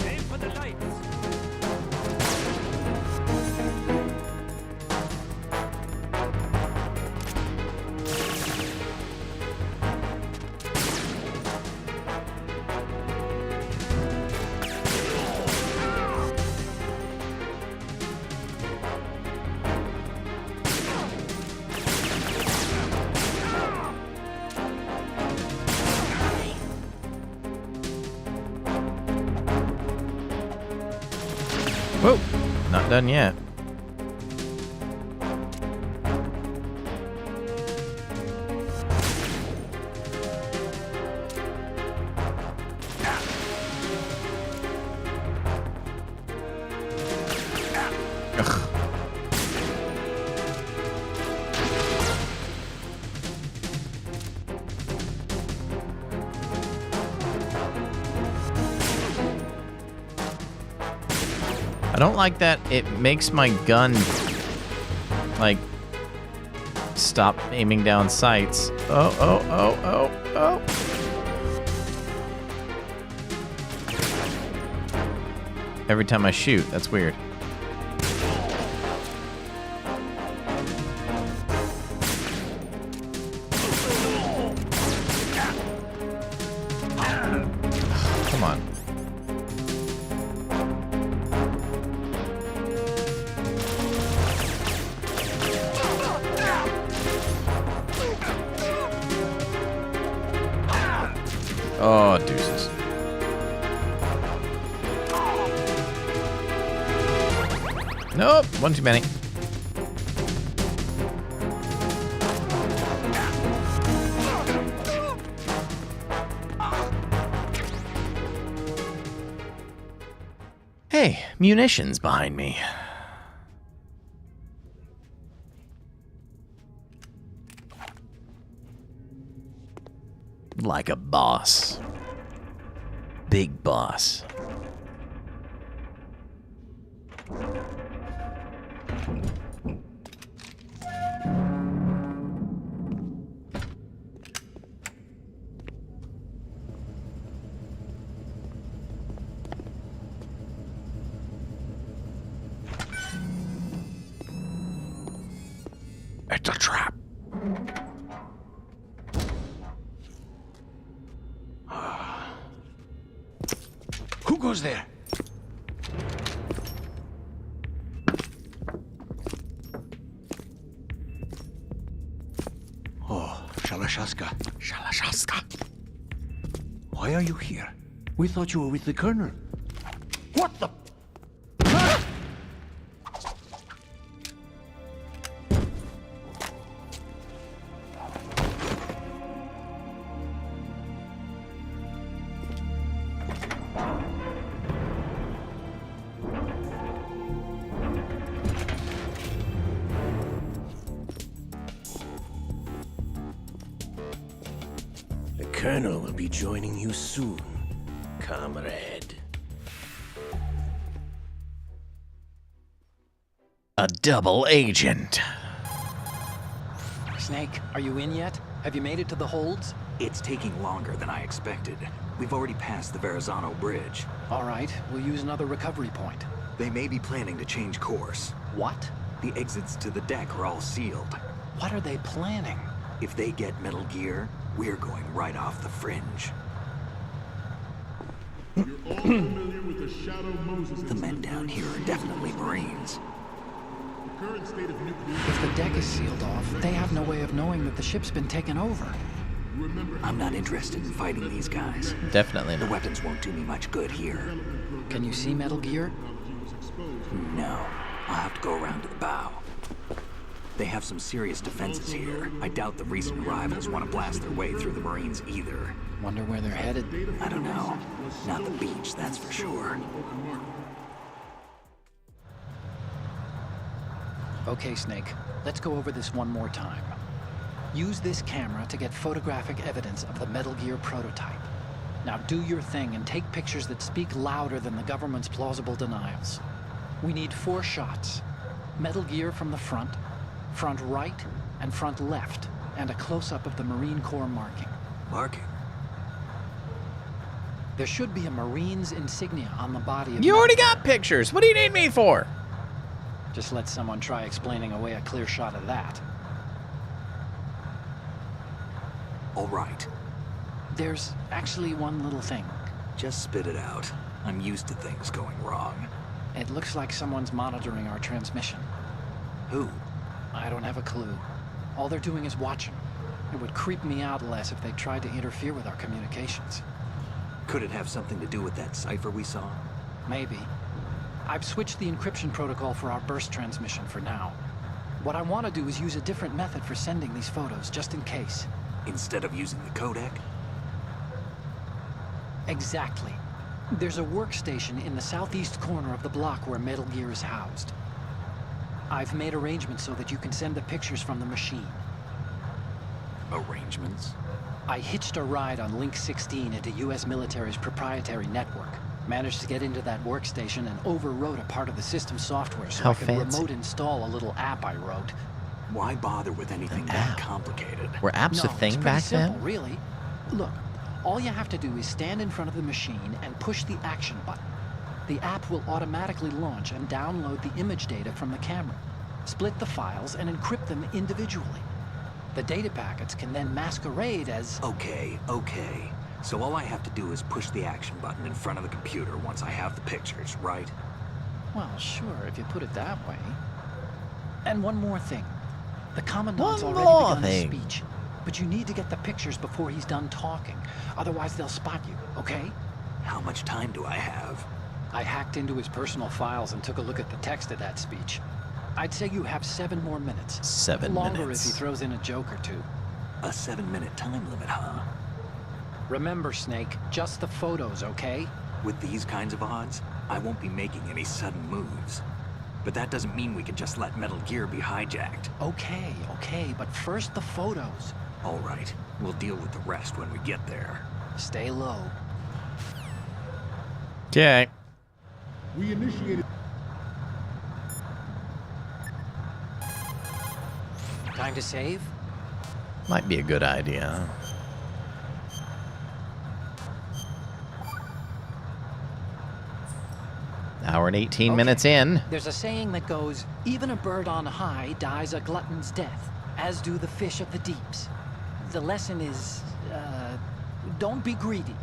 Aim for the lights. Whoa, not done yet. Ugh. I don't like that it makes my gun, like, stop aiming down sights. Oh, oh, oh, oh, oh. Every time I shoot, that's weird. Come on. Oh, deuces. Nope, one too many. Hey, munitions behind me. Like a boss. Big boss. It's a trap. Who goes there? Oh, Shalashaska. Shalashaska. Why are you here? We thought you were with the Colonel. What the? The Colonel will be joining you soon, comrade. A double agent. Snake, are you in yet? Have you made it to the holds? It's taking longer than I expected. We've already passed the Verrazano Bridge. All right, we'll use another recovery point. They may be planning to change course. What? The exits to the deck are all sealed. What are they planning? If they get Metal Gear, we're going right off the fringe. You're all familiar with the Shadow Moses. The men down here are definitely Marines. The current state of nuclear. If the deck is sealed off, they have no way of knowing that the ship's been taken over. I'm not interested in fighting these guys. Definitely The not. weapons won't do me much good here. Can you see Metal Gear? No. I'll have to go around to the bow. They have some serious defenses here. I doubt the recent arrivals want to blast their way through the Marines either. Wonder where they're headed? I don't know. Not the beach, that's for sure. Okay, Snake. Let's go over this one more time. Use this camera to get photographic evidence of the Metal Gear prototype. Now do your thing and take pictures that speak louder than the government's plausible denials. We need 4 shots. Metal Gear from the front right, and front left, and a close-up of the Marine Corps marking. Marking? There should be a Marine's insignia on the body of... You already got pictures. What do you need me for? Just let someone try explaining away a clear shot of that. All right. There's actually one little thing. Just spit it out. I'm used to things going wrong. It looks like someone's monitoring our transmission. Who? I don't have a clue. All they're doing is watching. It would creep me out less if they tried to interfere with our communications. Could it have something to do with that cipher we saw? Maybe. I've switched the encryption protocol for our burst transmission for now. What I want to do is use a different method for sending these photos, just in case. Instead of using the codec? Exactly. There's a workstation in the southeast corner of the block where Metal Gear is housed. I've made arrangements so that you can send the pictures from the machine. Arrangements? I hitched a ride on Link 16 into U.S. military's proprietary network. Managed to get into that workstation and overwrote a part of the system software so I could remote install a little app I wrote. Why bother with anything that complicated? Were apps a thing back simple, then? Really. Look, all you have to do is stand in front of the machine and push the action button. The app will automatically launch and download the image data from the camera, split the files, and encrypt them individually. The data packets can then masquerade as... Okay. So all I have to do is push the action button in front of the computer once I have the pictures, right? Well, sure, if you put it that way. And one more thing. The Commandant's already begun his speech, but you need to get the pictures before he's done talking. Otherwise, they'll spot you, okay? How much time do I have? I hacked into his personal files and took a look at the text of that speech. I'd say you have 7 more minutes. 7 Longer minutes. if he throws in a joke or two. A 7-minute time limit, huh? Remember, Snake, just the photos, okay? With these kinds of odds, I won't be making any sudden moves. But that doesn't mean we can just let Metal Gear be hijacked. Okay, but first the photos. All right, we'll deal with the rest when we get there. Stay low. Okay. We initiated... Time to save? Might be a good idea. Hour and 18 minutes in. There's a saying that goes, even a bird on high dies a glutton's death, as do the fish of the deeps. The lesson is, don't be greedy.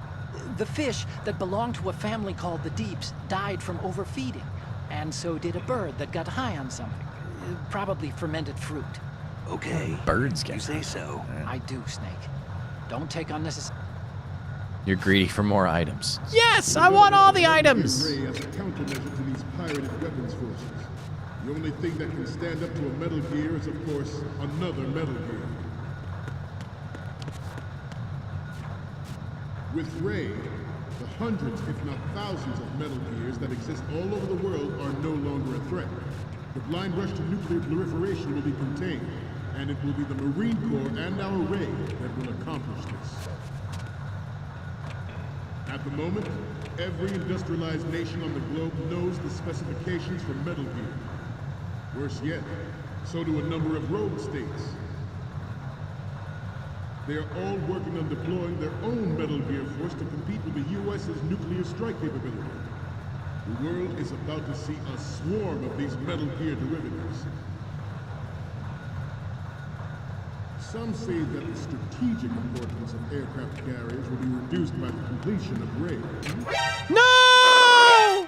The fish that belonged to a family called the Deeps died from overfeeding, and so did a bird that got high on something, probably fermented fruit. Okay, Birds get you say so. I do, Snake. Don't take unnecessary... You're greedy for more items. Yes, I want all the items. Ray as a countermeasure to these pirated weapons forces. The only thing that can stand up to a Metal Gear is, of course, another Metal Gear. With Ray, the hundreds, if not thousands, of Metal Gears that exist all over the world are no longer a threat. The blind rush to nuclear proliferation will be contained, and it will be the Marine Corps and our Ray that will accomplish this. At the moment, every industrialized nation on the globe knows the specifications for Metal Gear. Worse yet, so do a number of rogue states. They are all working on deploying their own Metal Gear force to compete with the U.S.'s nuclear strike capability. The world is about to see a swarm of these Metal Gear derivatives. Some say that the strategic importance of aircraft carriers will be reduced by the completion of Ray. No!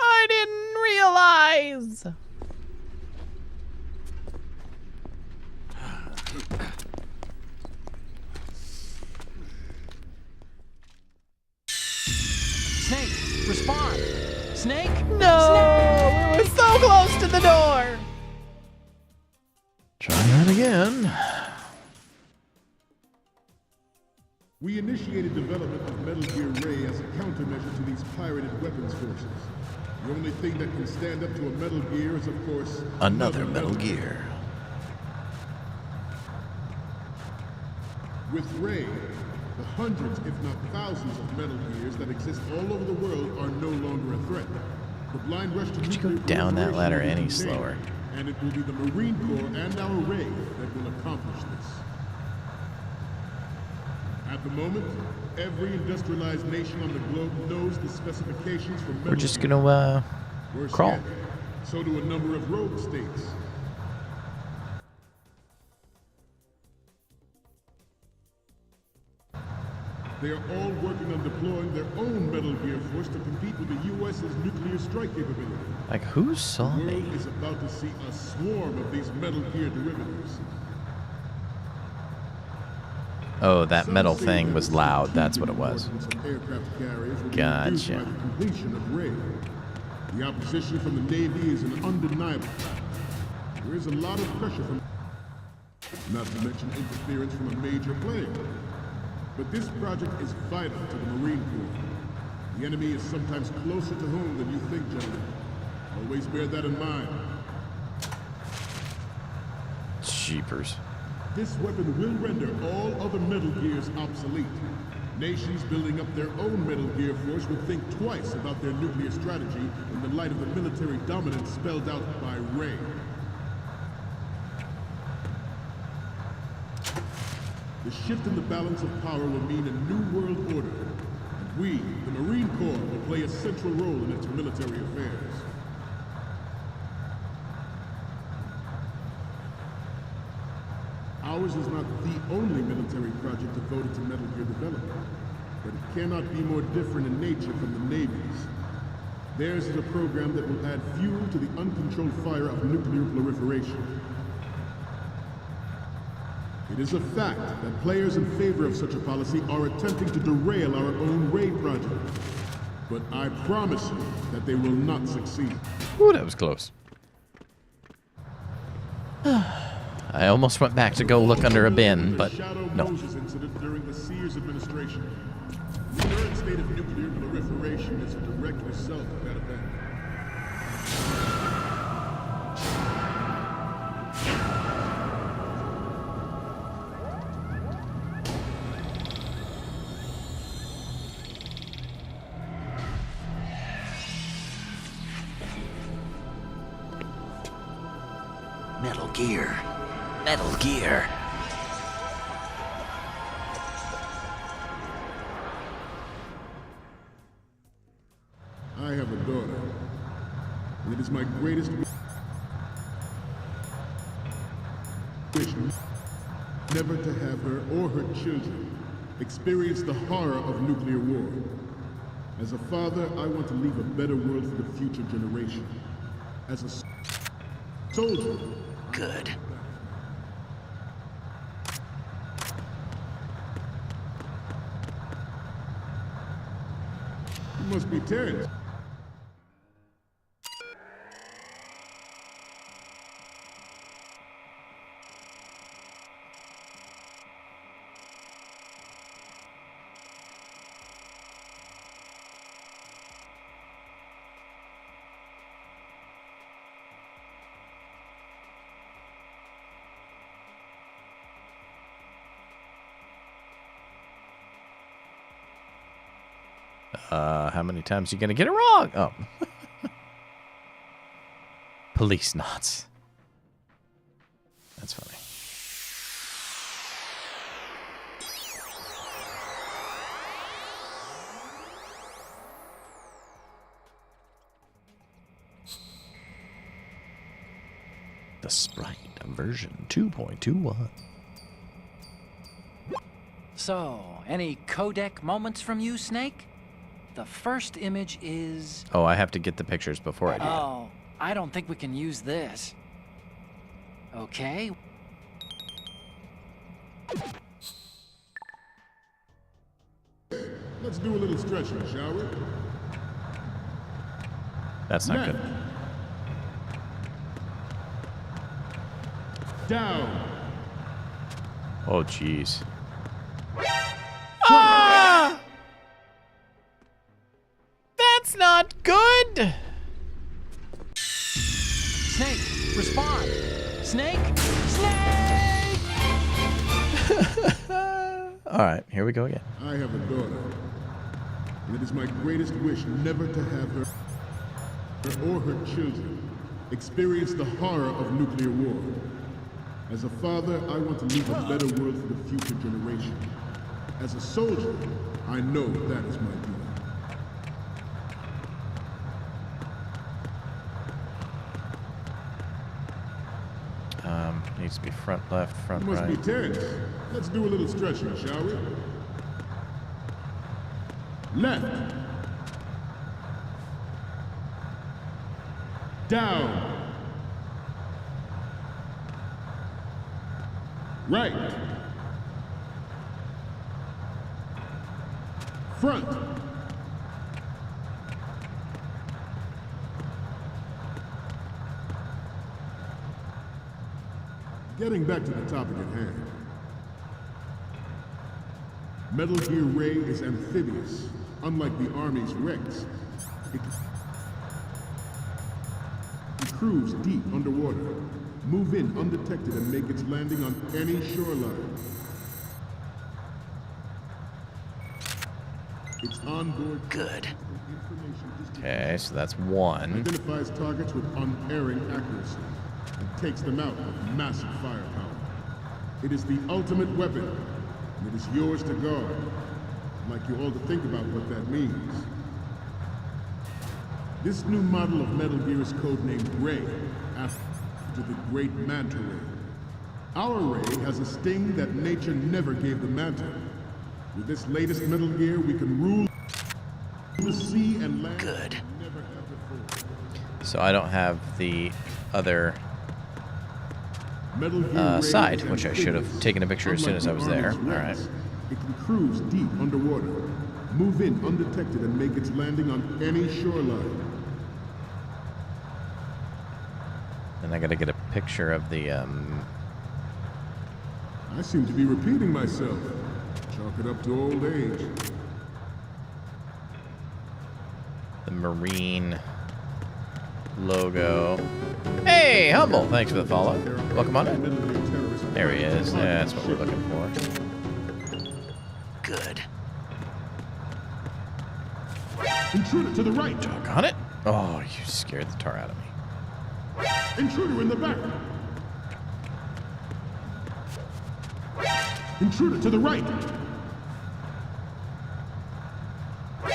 I didn't realize. Snake, respond! Snake? No! Snake! We were so close to the door! We initiated development of Metal Gear Ray as a countermeasure to these pirated weapons forces. The only thing that can stand up to a Metal Gear is, of course, Another Metal Gear. With Ray, the hundreds, if not thousands, of Metal Gears that exist all over the world are no longer a threat. The blind rush to Could you go down that ladder any slower? And it will be the Marine Corps and our Ray that will accomplish this. At the moment, every industrialized nation on the globe knows the specifications for Metal We're just Gear. gonna Worse crawl. yet, so do a number of rogue states. They are all working on deploying their own Metal Gear force to compete with the U.S.'s nuclear strike capability. Like, who saw The me? world is about to see a swarm of these Metal Gear derivatives. Oh, that Some metal say thing that was the loud. That's what it strategic was. importance of aircraft carriers will be Gotcha. reduced by the completion of Ray. The opposition from the Navy is an undeniable fact. There is a lot of pressure from, not to mention interference from a major player. But this project is vital to the Marine Corps. The enemy is sometimes closer to home than you think, gentlemen. Always bear that in mind. Jeepers. This weapon will render all other Metal Gears obsolete. Nations building up their own Metal Gear force will think twice about their nuclear strategy in the light of the military dominance spelled out by Ray. The shift in the balance of power will mean a new world order, and we, the Marine Corps, will play a central role in its military affairs. Ours is not the only military project devoted to Metal Gear development, but it cannot be more different in nature from the Navy's. Theirs is a program that will add fuel to the uncontrolled fire of nuclear proliferation. It is a fact that players in favor of such a policy are attempting to derail our own Ray project. But I promise you that they will not succeed. Ooh, that was close. I almost went back to go look under a bin, but no. Moses incident during the Sears administration. The current state of nuclear proliferation is a direct result of that event. Metal Gear. Metal Gear. I have a daughter, and it is my greatest wish never to have her or her children experience the horror of nuclear war. As a father, I want to leave a better world for the future generation. As a soldier, Good. you must be Terrence. How many times are you gonna get it wrong? Oh. Police knots. That's funny. The Sprite version 2.21. So, any codec moments from you, Snake? The first image is... Oh, I have to get the pictures before I do. Oh, I don't think we can use this. Okay. Let's do a little stretching, shall we? That's not good. Down. Oh, jeez. Front. not good. Snake, respond! Snake! Snake! All right, here we go again. I have a daughter, and it is my greatest wish never to have her or her children experience the horror of nuclear war. As a father, I want to leave a better world for the future generation. As a soldier, I know that is my duty. Needs to be front left, front You must right. be tense. Let's do a little stretching, shall we? Left. Down. Right. Front. Getting back to the topic at hand. Metal Gear Ray is amphibious, unlike the Army's Rex. It cruise deep underwater, move in undetected and make its landing on any shoreline. Its onboard Good. Okay, so that's one. Identifies targets with unerring accuracy and takes them out with massive firepower. It is the ultimate weapon, and it is yours to guard. I'd like you all to think about what that means. This new model of Metal Gear is codenamed Ray, after the great Manta Ray. Our Ray has a sting that nature never gave the Manta. With this latest Metal Gear, we can rule the sea and land. Good. Never have before. So I don't have the other Metal Gear Ray side, is which I should have amphibious, taken a picture as soon as I was there. unlike the All Army's right. Rex. It can cruise deep underwater, move in undetected, and make its landing on any shoreline. And I got to get a picture of the I seem to be repeating myself. Chalk it up to old age. Marine logo. Hey, Humble! Thanks for the follow. Welcome on in. There he is. That's what we're looking for. Good. Intruder to the right. Got it? Oh, you scared the tar out of me. Intruder in the back. Intruder to the right.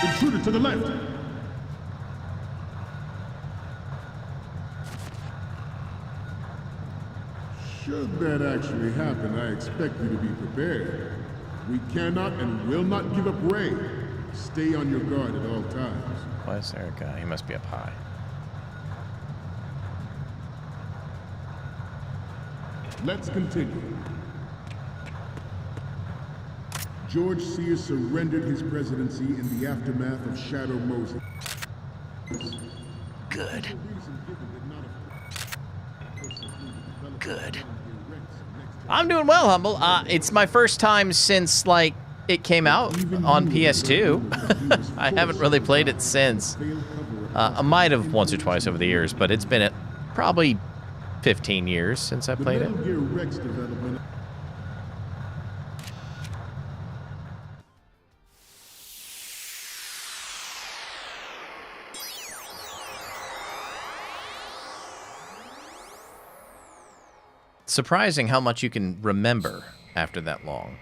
Intruder to the left. Should that actually happen, I expect you to be prepared. We cannot and will not give up Ray. Stay on your guard at all times. Why is there a guy? He must be up high. Let's continue. George Sears surrendered his presidency in the aftermath of Shadow Moses. Good. Good. I'm doing well, Humble. It's my first time since, like, it came out on PS2. I haven't really played it since. I might have once or twice over the years, but it's been probably 15 years since I played it. Metal Gear Rex development. Surprising how much you can remember after that long.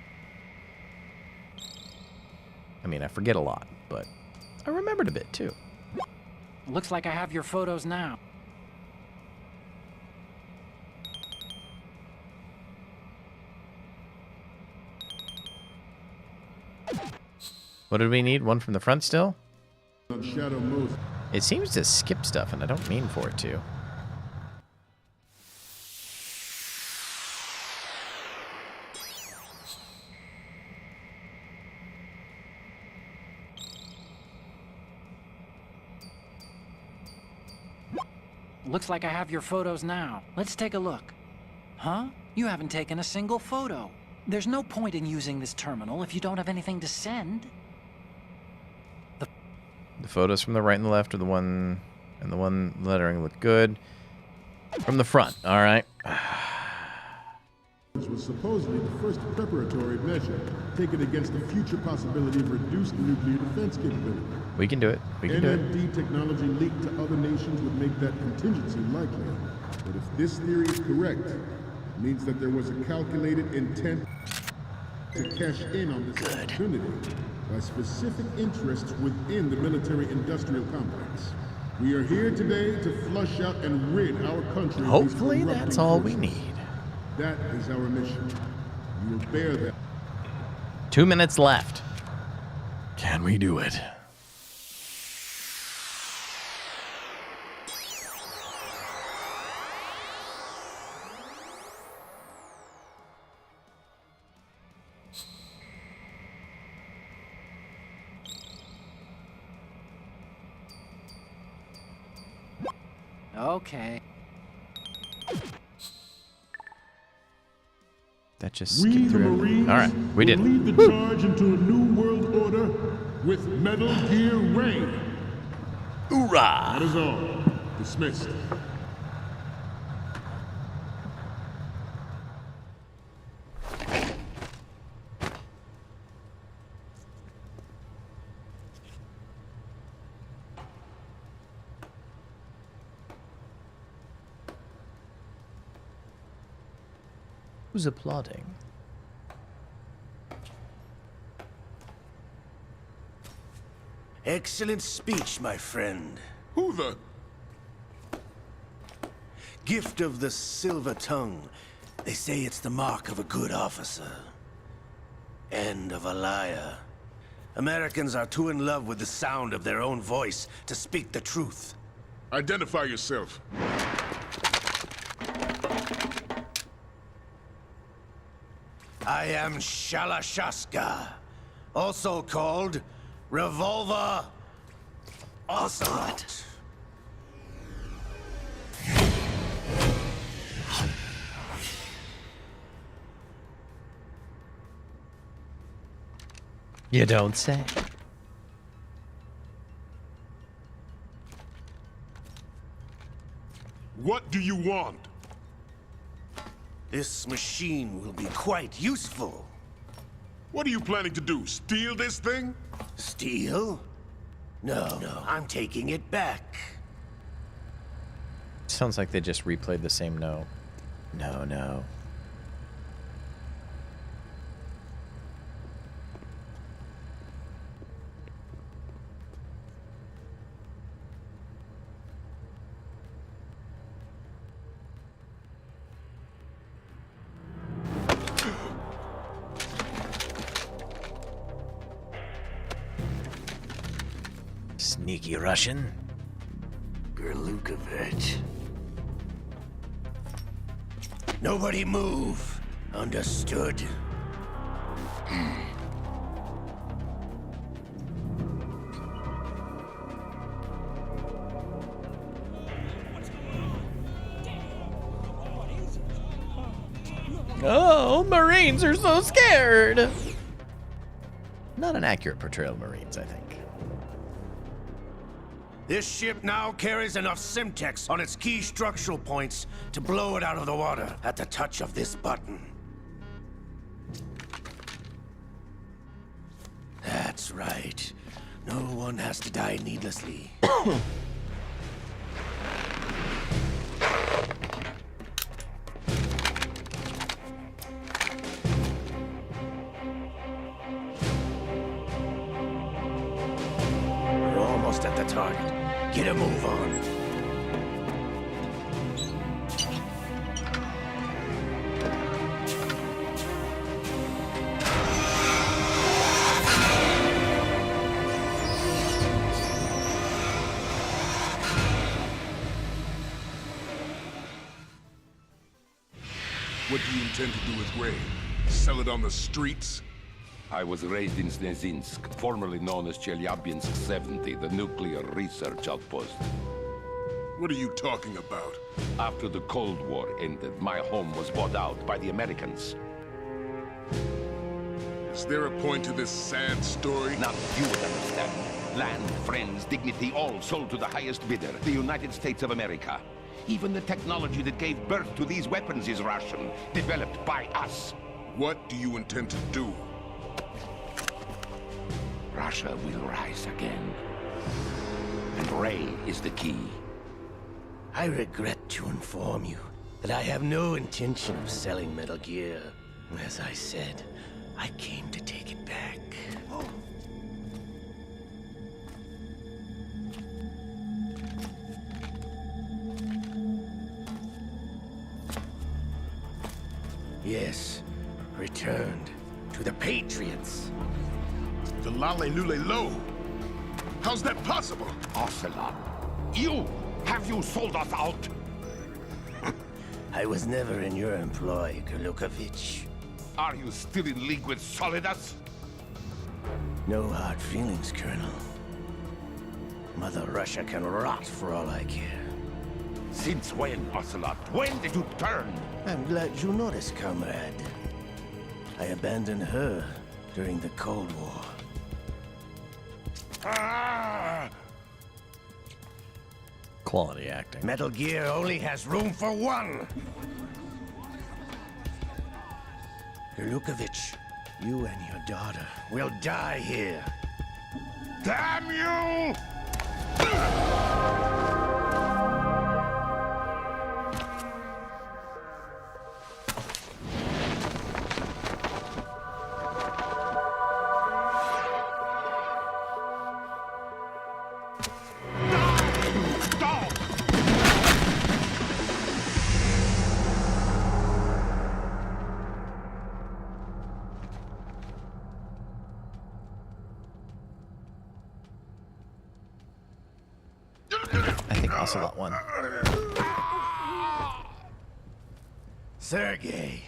I mean, I forget a lot, but I remembered a bit too. Looks like I have your photos now. What did we need? One from the front still? Shadow Moses. It seems to skip stuff, and I don't mean for it to. Looks like I have your photos now. Let's take a look. Huh? You haven't taken a single photo. There's no point in using this terminal if you don't have anything to send. The photos from the right and the left are the one, and the one lettering look good. From the front, all right. This was supposedly the first preparatory measure taken against the future possibility of reduced nuclear defense capability. We can do it. We can do it. NMD technology leaked to other nations would make that contingency likely. But if this theory is correct, it means that there was a calculated intent to cash in on this opportunity by specific interests within the military-industrial complex. We are here today to flush out and rid our country of these Hopefully corrupting that's all we forces. need. That is our mission. We will bear that. 2 minutes left. Can we do it? Okay. That just We, skipped the through. Marines, All right, we did. will lead the charge into a new world order with Metal Gear reign. Hoorah! That is all. Dismissed. Who's applauding? Excellent speech, my friend. Who the? Gift of the silver tongue. They say it's the mark of a good officer. And of a liar. Americans are too in love with the sound of their own voice to speak the truth. Identify yourself. I am Shalashaska, also called Revolver Ocelot. You don't say. What do you want? This machine will be quite useful. What are you planning to do? Steal this thing? Steal? No, I'm taking it back. Sounds like they just replayed the same note. No. Sneaky Russian. Gerlukovich. Nobody move. Understood? Oh, Marines are so scared. Not an accurate portrayal of Marines, I think. This ship now carries enough Simtex on its key structural points to blow it out of the water at the touch of this button. That's right. No one has to die needlessly. We're almost at the target. Get a move on. What do you intend to do with Ray? Sell it on the streets? I was raised in Snezinsk, formerly known as Chelyabinsk 70, the nuclear research outpost. What are you talking about? After the Cold War ended, my home was bought out by the Americans. Is there a point to this sad story? Not you would understand. Land, friends, dignity, all sold to the highest bidder, the United States of America. Even the technology that gave birth to these weapons is Russian, developed by us. What do you intend to do? Russia will rise again. And Ray is the key. I regret to inform you that I have no intention of selling Metal Gear. As I said, I came to take it back. Yes, returned to the Patriots. The Lale Lule Lo? How's that possible? Ocelot, have you sold us out? I was never in your employ, Kurlukovich. Are you still in league with Solidus? No hard feelings, Colonel. Mother Russia can rot for all I care. Since when, Ocelot? When did you turn? I'm glad you noticed, comrade. I abandoned her during the Cold War. Quality acting. Metal Gear only has room for one! Kurlukovich, you and your daughter will die here. Damn you! I think Ocelot won. Sergei,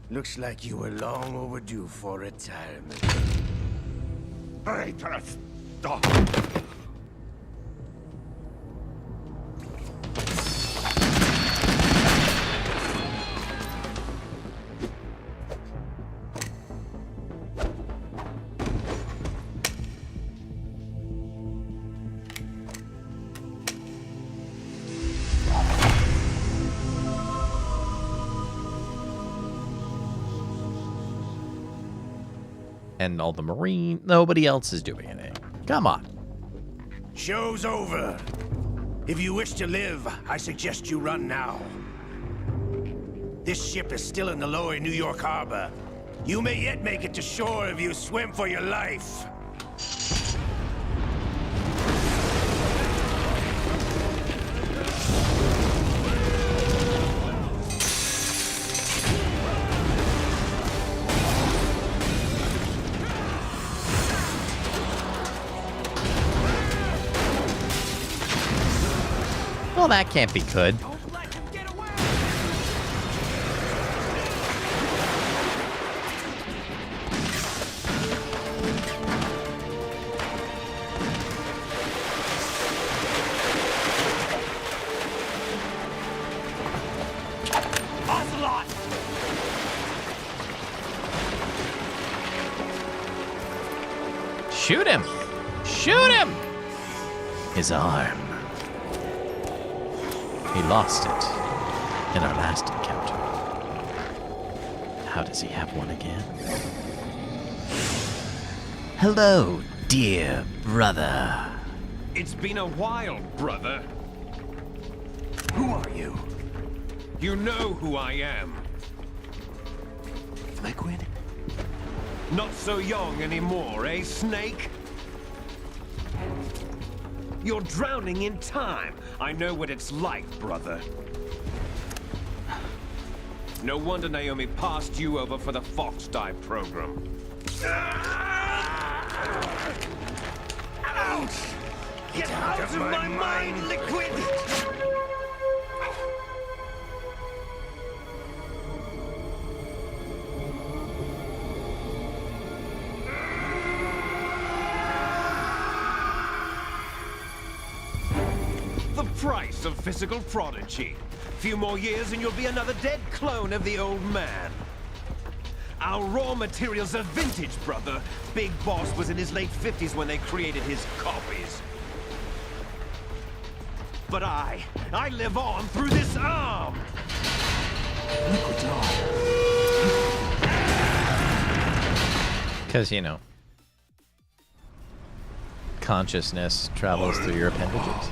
looks like you were long overdue for retirement. Traitorous dog! And all the Marine, nobody else is doing anything. Come on. Show's over. If you wish to live, I suggest you run now. This ship is still in the lower New York harbor. You may yet make it to shore if you swim for your life. Well, that can't be good. Shoot him! Shoot him! His arm. He lost it in our last encounter. How does he have one again? Hello, dear brother. It's been a while, brother. Who are you? You know who I am. Liquid? Not so young anymore, eh, Snake? You're drowning in time. I know what it's like, brother. No wonder Naomi passed you over for the Fox Die program. Ouch! Get out of my mind, Liquid! The price of physical prodigy. Few more years and you'll be another dead clone of the old man. Our raw materials are vintage, brother. Big Boss was in his late 50s when they created his copies. But I live on through this arm! Because, you know, consciousness travels through your appendages.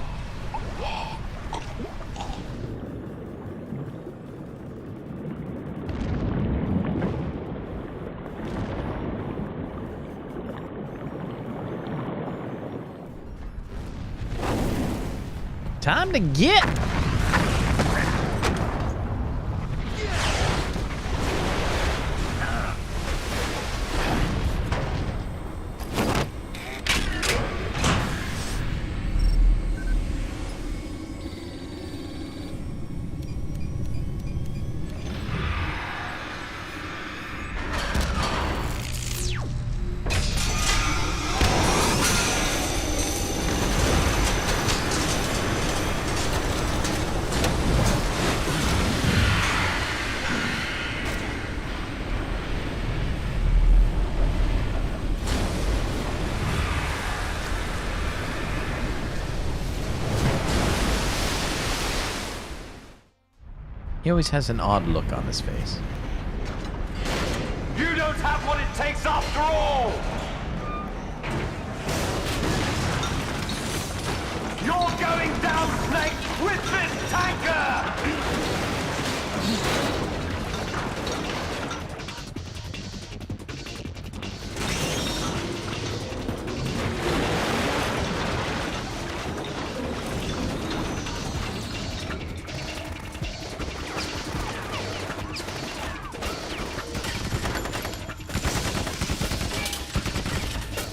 Time to get. He always has an odd look on his face. You don't have what it takes after all! You're going down, Snake, with this tanker!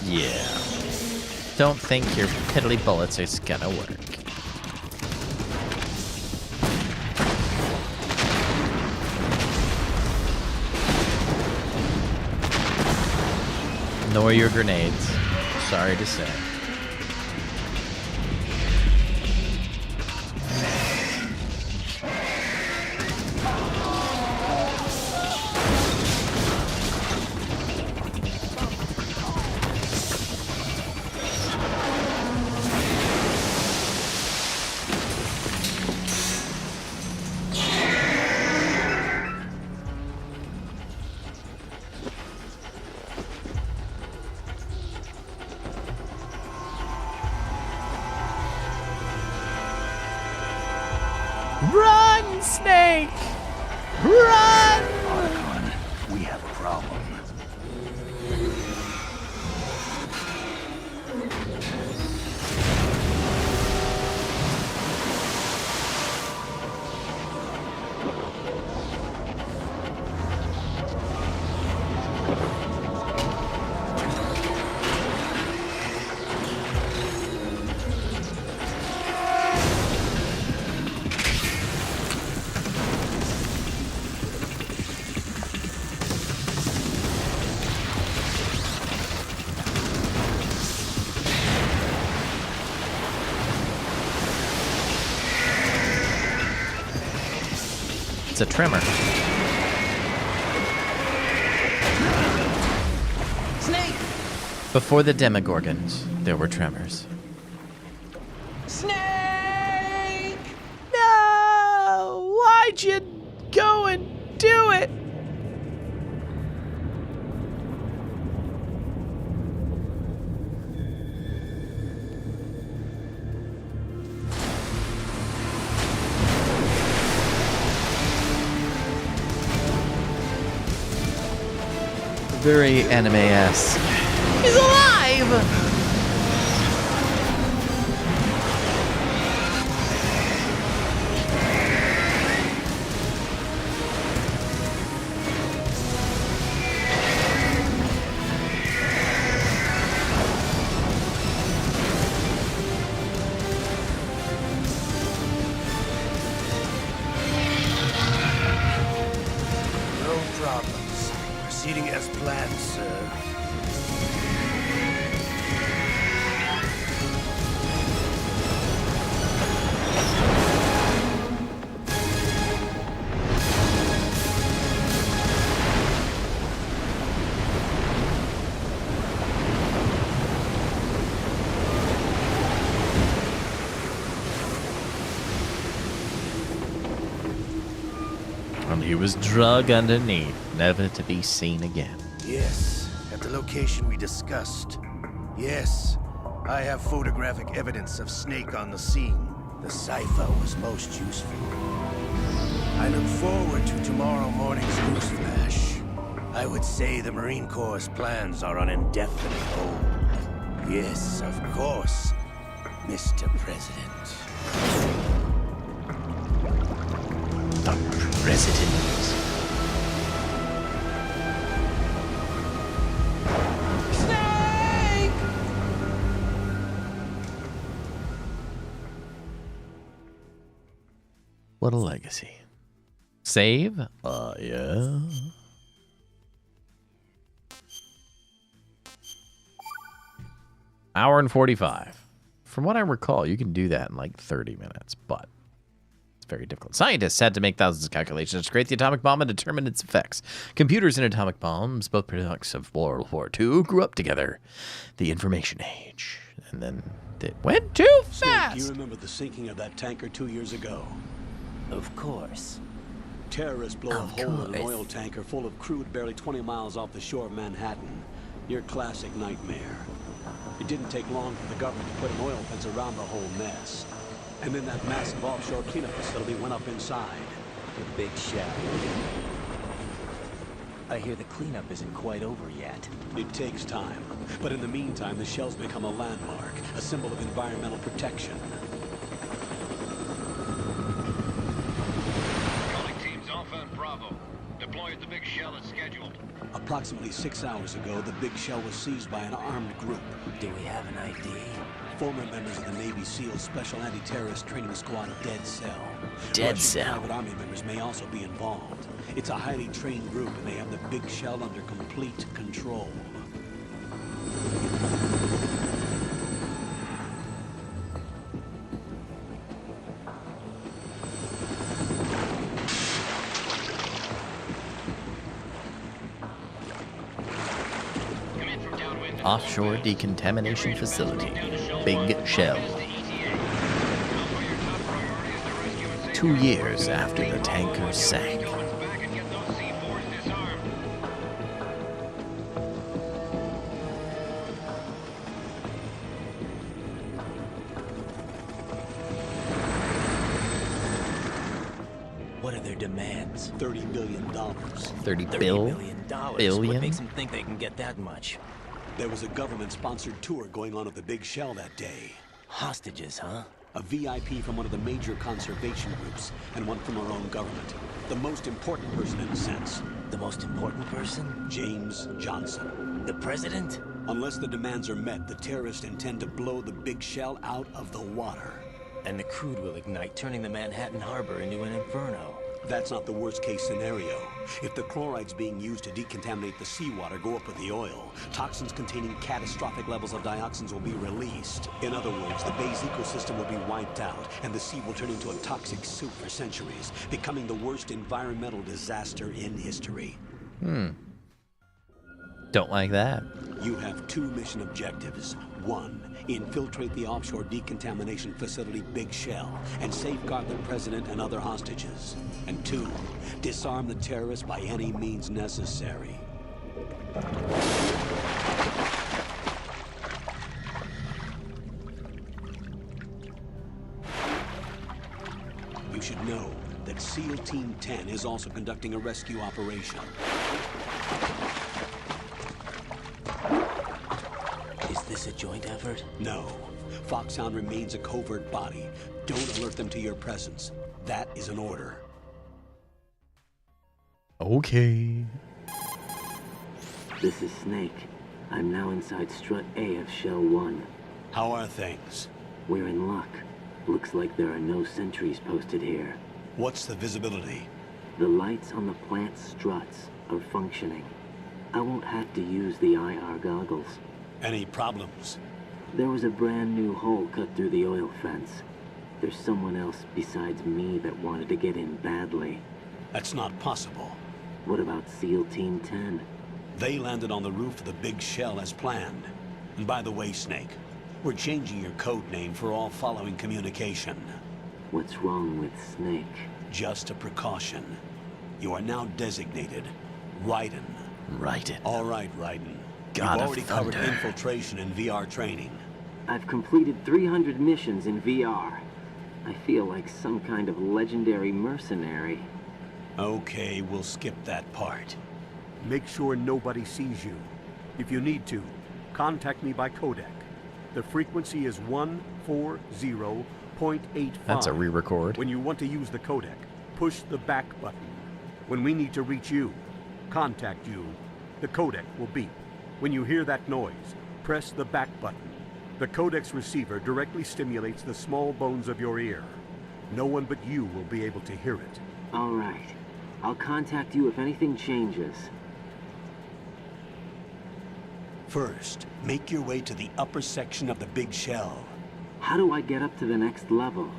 Yeah. Don't think your piddly bullets is gonna work. Nor your grenades. Sorry to say. Run, Snake! Run! Archon, we have a problem. It's a tremor. Snake! Before the Demogorgons, there were tremors. Snake! No! Why'd you go and do it? Very anime-esque. He's alive! No problems. Proceeding as planned, sir. he was drug underneath, never to be seen again. Yes, at the location we discussed. Yes, I have photographic evidence of Snake on the scene. The cipher was most useful. I look forward to tomorrow morning's news flash. I would say the Marine Corps' plans are on indefinite hold. Yes, of course, Mr. President. The President. Snake! What a legacy. Save? Yeah. Hour and 45. From what I recall, you can do that in like 30 minutes, but it's very difficult. Scientists had to make thousands of calculations to create the atomic bomb and determine its effects. Computers and atomic bombs, both products of World War II, grew up together. The information age. And then it went too fast. Do you remember the sinking of that tanker 2 years ago? Of course. Terrorists blow a hole in an oil tanker full of crude barely 20 miles off the shore of Manhattan. Your classic nightmare. It didn't take long for the government to put an oil fence around the whole mess. And then that massive offshore cleanup facility went up inside. The big shell. I hear the cleanup isn't quite over yet. It takes time. But in the meantime, the shell's become a landmark, a symbol of environmental protection. Calling teams Alpha and Bravo. Deploy at the big shell as scheduled. Approximately 6 hours ago, the big shell was seized by an armed group. Do we have an ID? Former members of the Navy SEAL Special Anti-Terrorist Training Squad Dead Cell. Dead Russian Cell. Private Army members may also be involved. It's a highly trained group, and they have the big shell under complete control. Offshore decontamination facility. Big Shell. 2 years after the tanker sank. What are their demands? $30 billion. $30 billion. billion? What makes them think they can get that much? There was a government-sponsored tour going on at the big shell that day. Hostages, huh? A VIP from one of the major conservation groups, and one from our own government. The most important person in a sense. The most important person? James Johnson. The president? Unless the demands are met, the terrorists intend to blow the big shell out of the water. And the crude will ignite, turning the Manhattan Harbor into an inferno. That's not the worst-case scenario. If the chlorides being used to decontaminate the seawater go up with the oil, toxins containing catastrophic levels of dioxins will be released. In other words, the bay's ecosystem will be wiped out, and the sea will turn into a toxic soup for centuries, becoming the worst environmental disaster in history. Don't like that. You have 2 mission objectives. 1, infiltrate the offshore decontamination facility Big Shell and safeguard the president and other hostages. And 2, disarm the terrorists by any means necessary. You should know that SEAL Team 10 is also conducting a rescue operation. Is this a joint effort? No. Foxhound remains a covert body. Don't alert them to your presence. That is an order. Okay. This is Snake. I'm now inside Strut A of Shell 1. How are things? We're in luck. Looks like there are no sentries posted here. What's the visibility? The lights on the plant struts are functioning. I won't have to use the IR goggles. Any problems? There was a brand new hole cut through the oil fence. There's someone else besides me that wanted to get in badly. That's not possible. What about SEAL Team 10? They landed on the roof of the Big Shell as planned. And by the way, Snake, we're changing your code name for all following communication. What's wrong with Snake? Just a precaution. You are now designated Raiden. Raiden. All right, Raiden. God You've of already covered Thunder. infiltration and VR training. I've completed 300 missions in VR. I feel like some kind of legendary mercenary. Okay, we'll skip that part. Make sure nobody sees you. If you need to, contact me by codec. The frequency is 140.85. That's a re-record. When you want to use the codec, push the back button. When we need to reach you, contact you, the codec will beep. When you hear that noise, press the back button. The codec's receiver directly stimulates the small bones of your ear. No one but you will be able to hear it. All right. I'll contact you if anything changes. First, make your way to the upper section of the big shell. How do I get up to the next level?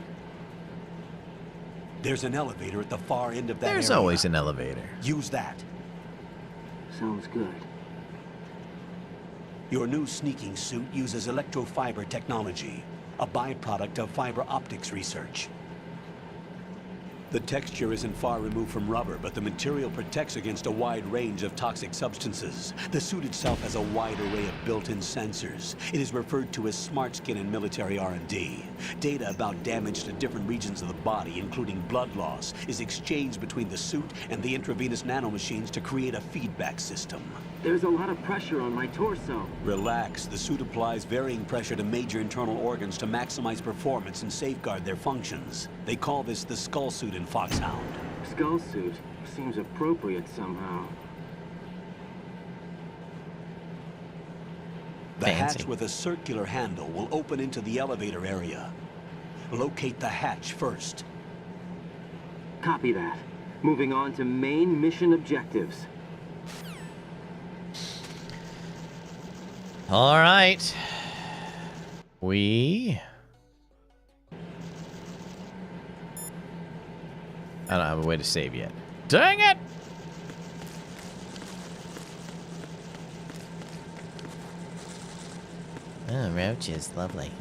There's an elevator at the far end of that There's area. always an elevator. Use that. Sounds good. Your new sneaking suit uses electrofiber technology, a byproduct of fiber optics research. The texture isn't far removed from rubber, but the material protects against a wide range of toxic substances. The suit itself has a wide array of built-in sensors. It is referred to as smart skin in military R&D. Data about damage to different regions of the body, including blood loss, is exchanged between the suit and the intravenous nanomachines to create a feedback system. There's a lot of pressure on my torso. Relax. The suit applies varying pressure to major internal organs to maximize performance and safeguard their functions. They call this the skull suit in Foxhound. Skull suit seems appropriate somehow. The Fancy. hatch with a circular handle will open into the elevator area. Locate the hatch first. Copy that. Moving on to main mission objectives. All right. I don't have a way to save yet. Dang it! Oh, roaches, lovely.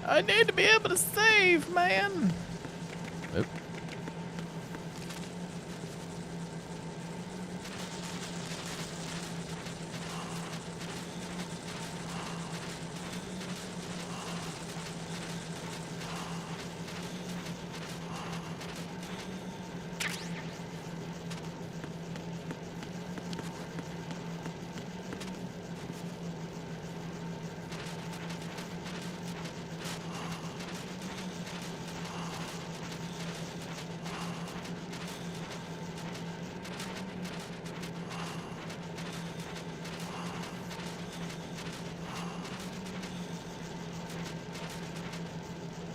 I need to be able to save, man. Oop.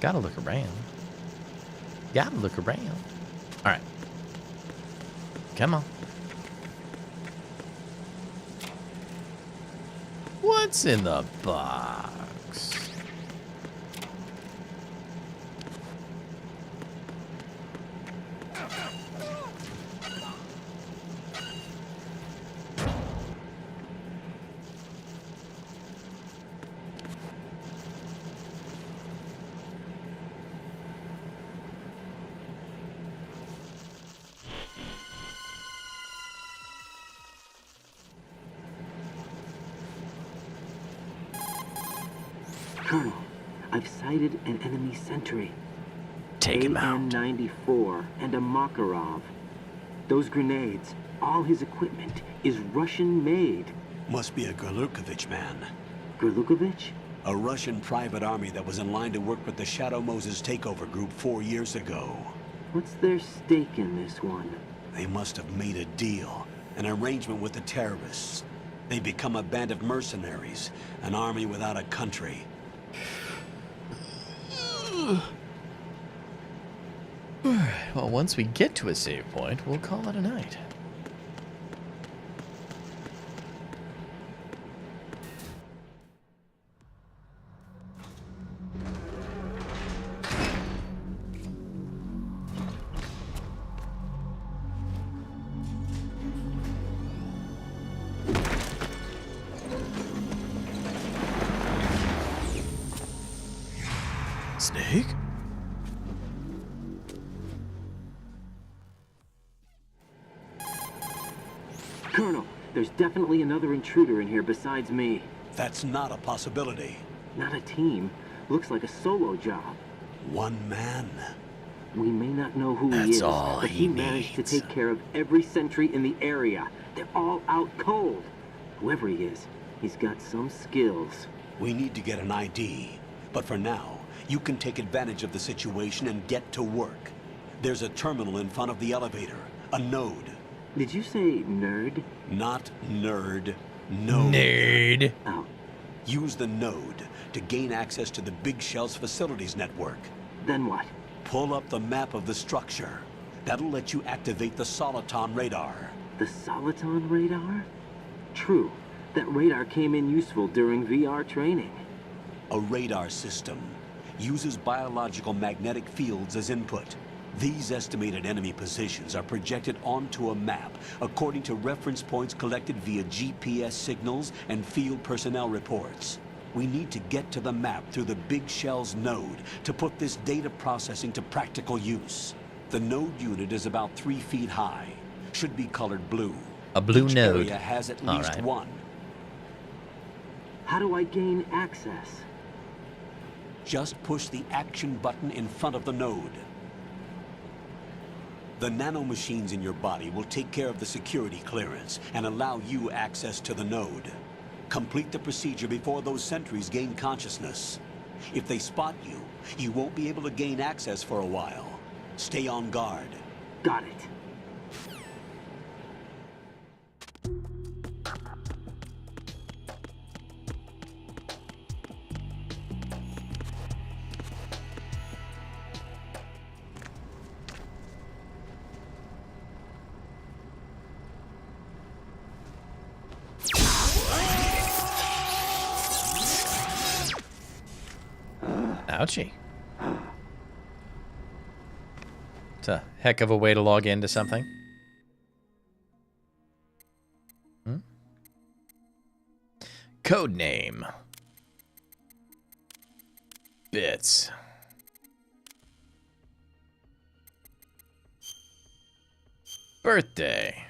Gotta look around. Gotta look around. All right. Come on. What's in the box? Colonel, I've sighted an enemy sentry. Take him out. AN-94 and a Makarov. Those grenades, all his equipment, is Russian-made. Must be a Gorlukovich man. Gorlukovich? A Russian private army that was in line to work with the Shadow Moses takeover group 4 years ago. What's their stake in this one? They must have made a deal, an arrangement with the terrorists. They become a band of mercenaries, an army without a country. Well, once we get to a save point, we'll call it a night. Colonel, there's definitely another intruder in here besides me. That's not a possibility. Not a team. Looks like a solo job. One man. We may not know who That's he is, all but he he managed to needs. take care of every sentry in the area. They're all out cold. Whoever he is, he's got some skills. We need to get an ID. But for now, you can take advantage of the situation and get to work. There's a terminal in front of the elevator. A node. Did you say nerd? Not nerd. Node. Nerd. Oh. Use the node to gain access to the Big Shell's facilities network. Then what? Pull up the map of the structure. That'll let you activate the Soliton radar. The Soliton radar? True. That radar came in useful during VR training. A radar system uses biological magnetic fields as input. These estimated enemy positions are projected onto a map according to reference points collected via GPS signals and field personnel reports. We need to get to the map through the Big Shell's node to put this data processing to practical use. The node unit is about 3 feet high. Should be colored blue. A blue Each node. area has at All least right. one. How do I gain access? Just push the action button in front of the node. The nanomachines in your body will take care of the security clearance and allow you access to the node. Complete the procedure before those sentries gain consciousness. If they spot you, you won't be able to gain access for a while. Stay on guard. Got it. Ouchie. It's a heck of a way to log into something. Code name. Bits. Birthday.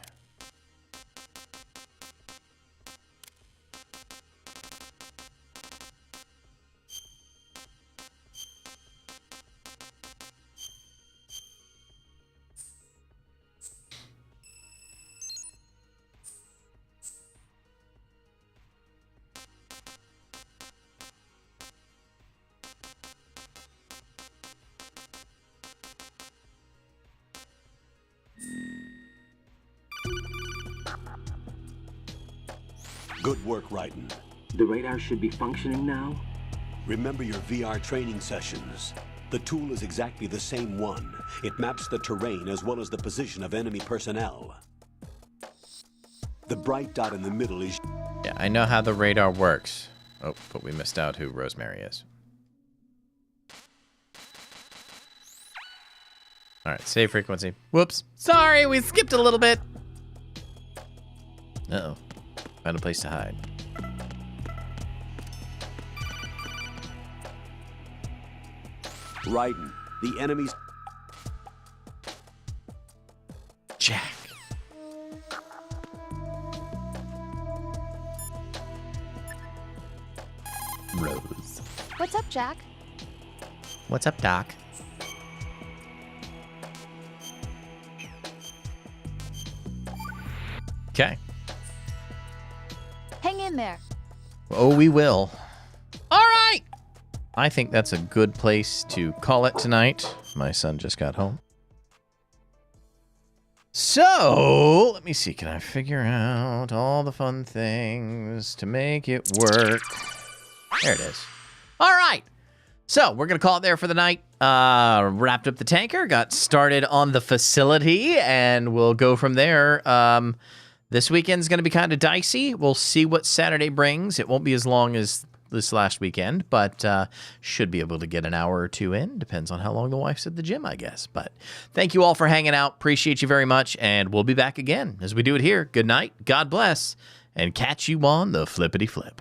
Good work, Raiden. The radar should be functioning now? Remember your VR training sessions. The tool is exactly the same one. It maps the terrain as well as the position of enemy personnel. The bright dot in the middle is... Yeah, I know how the radar works. Oh, but we missed out who Rosemary is. All right, save frequency. Whoops. Sorry, we skipped a little bit. Uh-oh. Found a place to hide. Raiden, the enemy's... Jack. Rose. What's up, Jack? What's up, Doc? Okay. Hang in there. Oh, we will. All right. I think that's a good place to call it tonight. My son just got home. So, let me see. Can I figure out all the fun things to make it work? There it is. All right. So, we're going to call it there for the night. Wrapped up the tanker, got started on the facility, and we'll go from there. This weekend's going to be kind of dicey. We'll see what Saturday brings. It won't be as long as this last weekend, but should be able to get an hour or two in. Depends on how long the wife's at the gym, I guess. But thank you all for hanging out. Appreciate you very much, and we'll be back again as we do it here. Good night, God bless, and catch you on the flippity flip.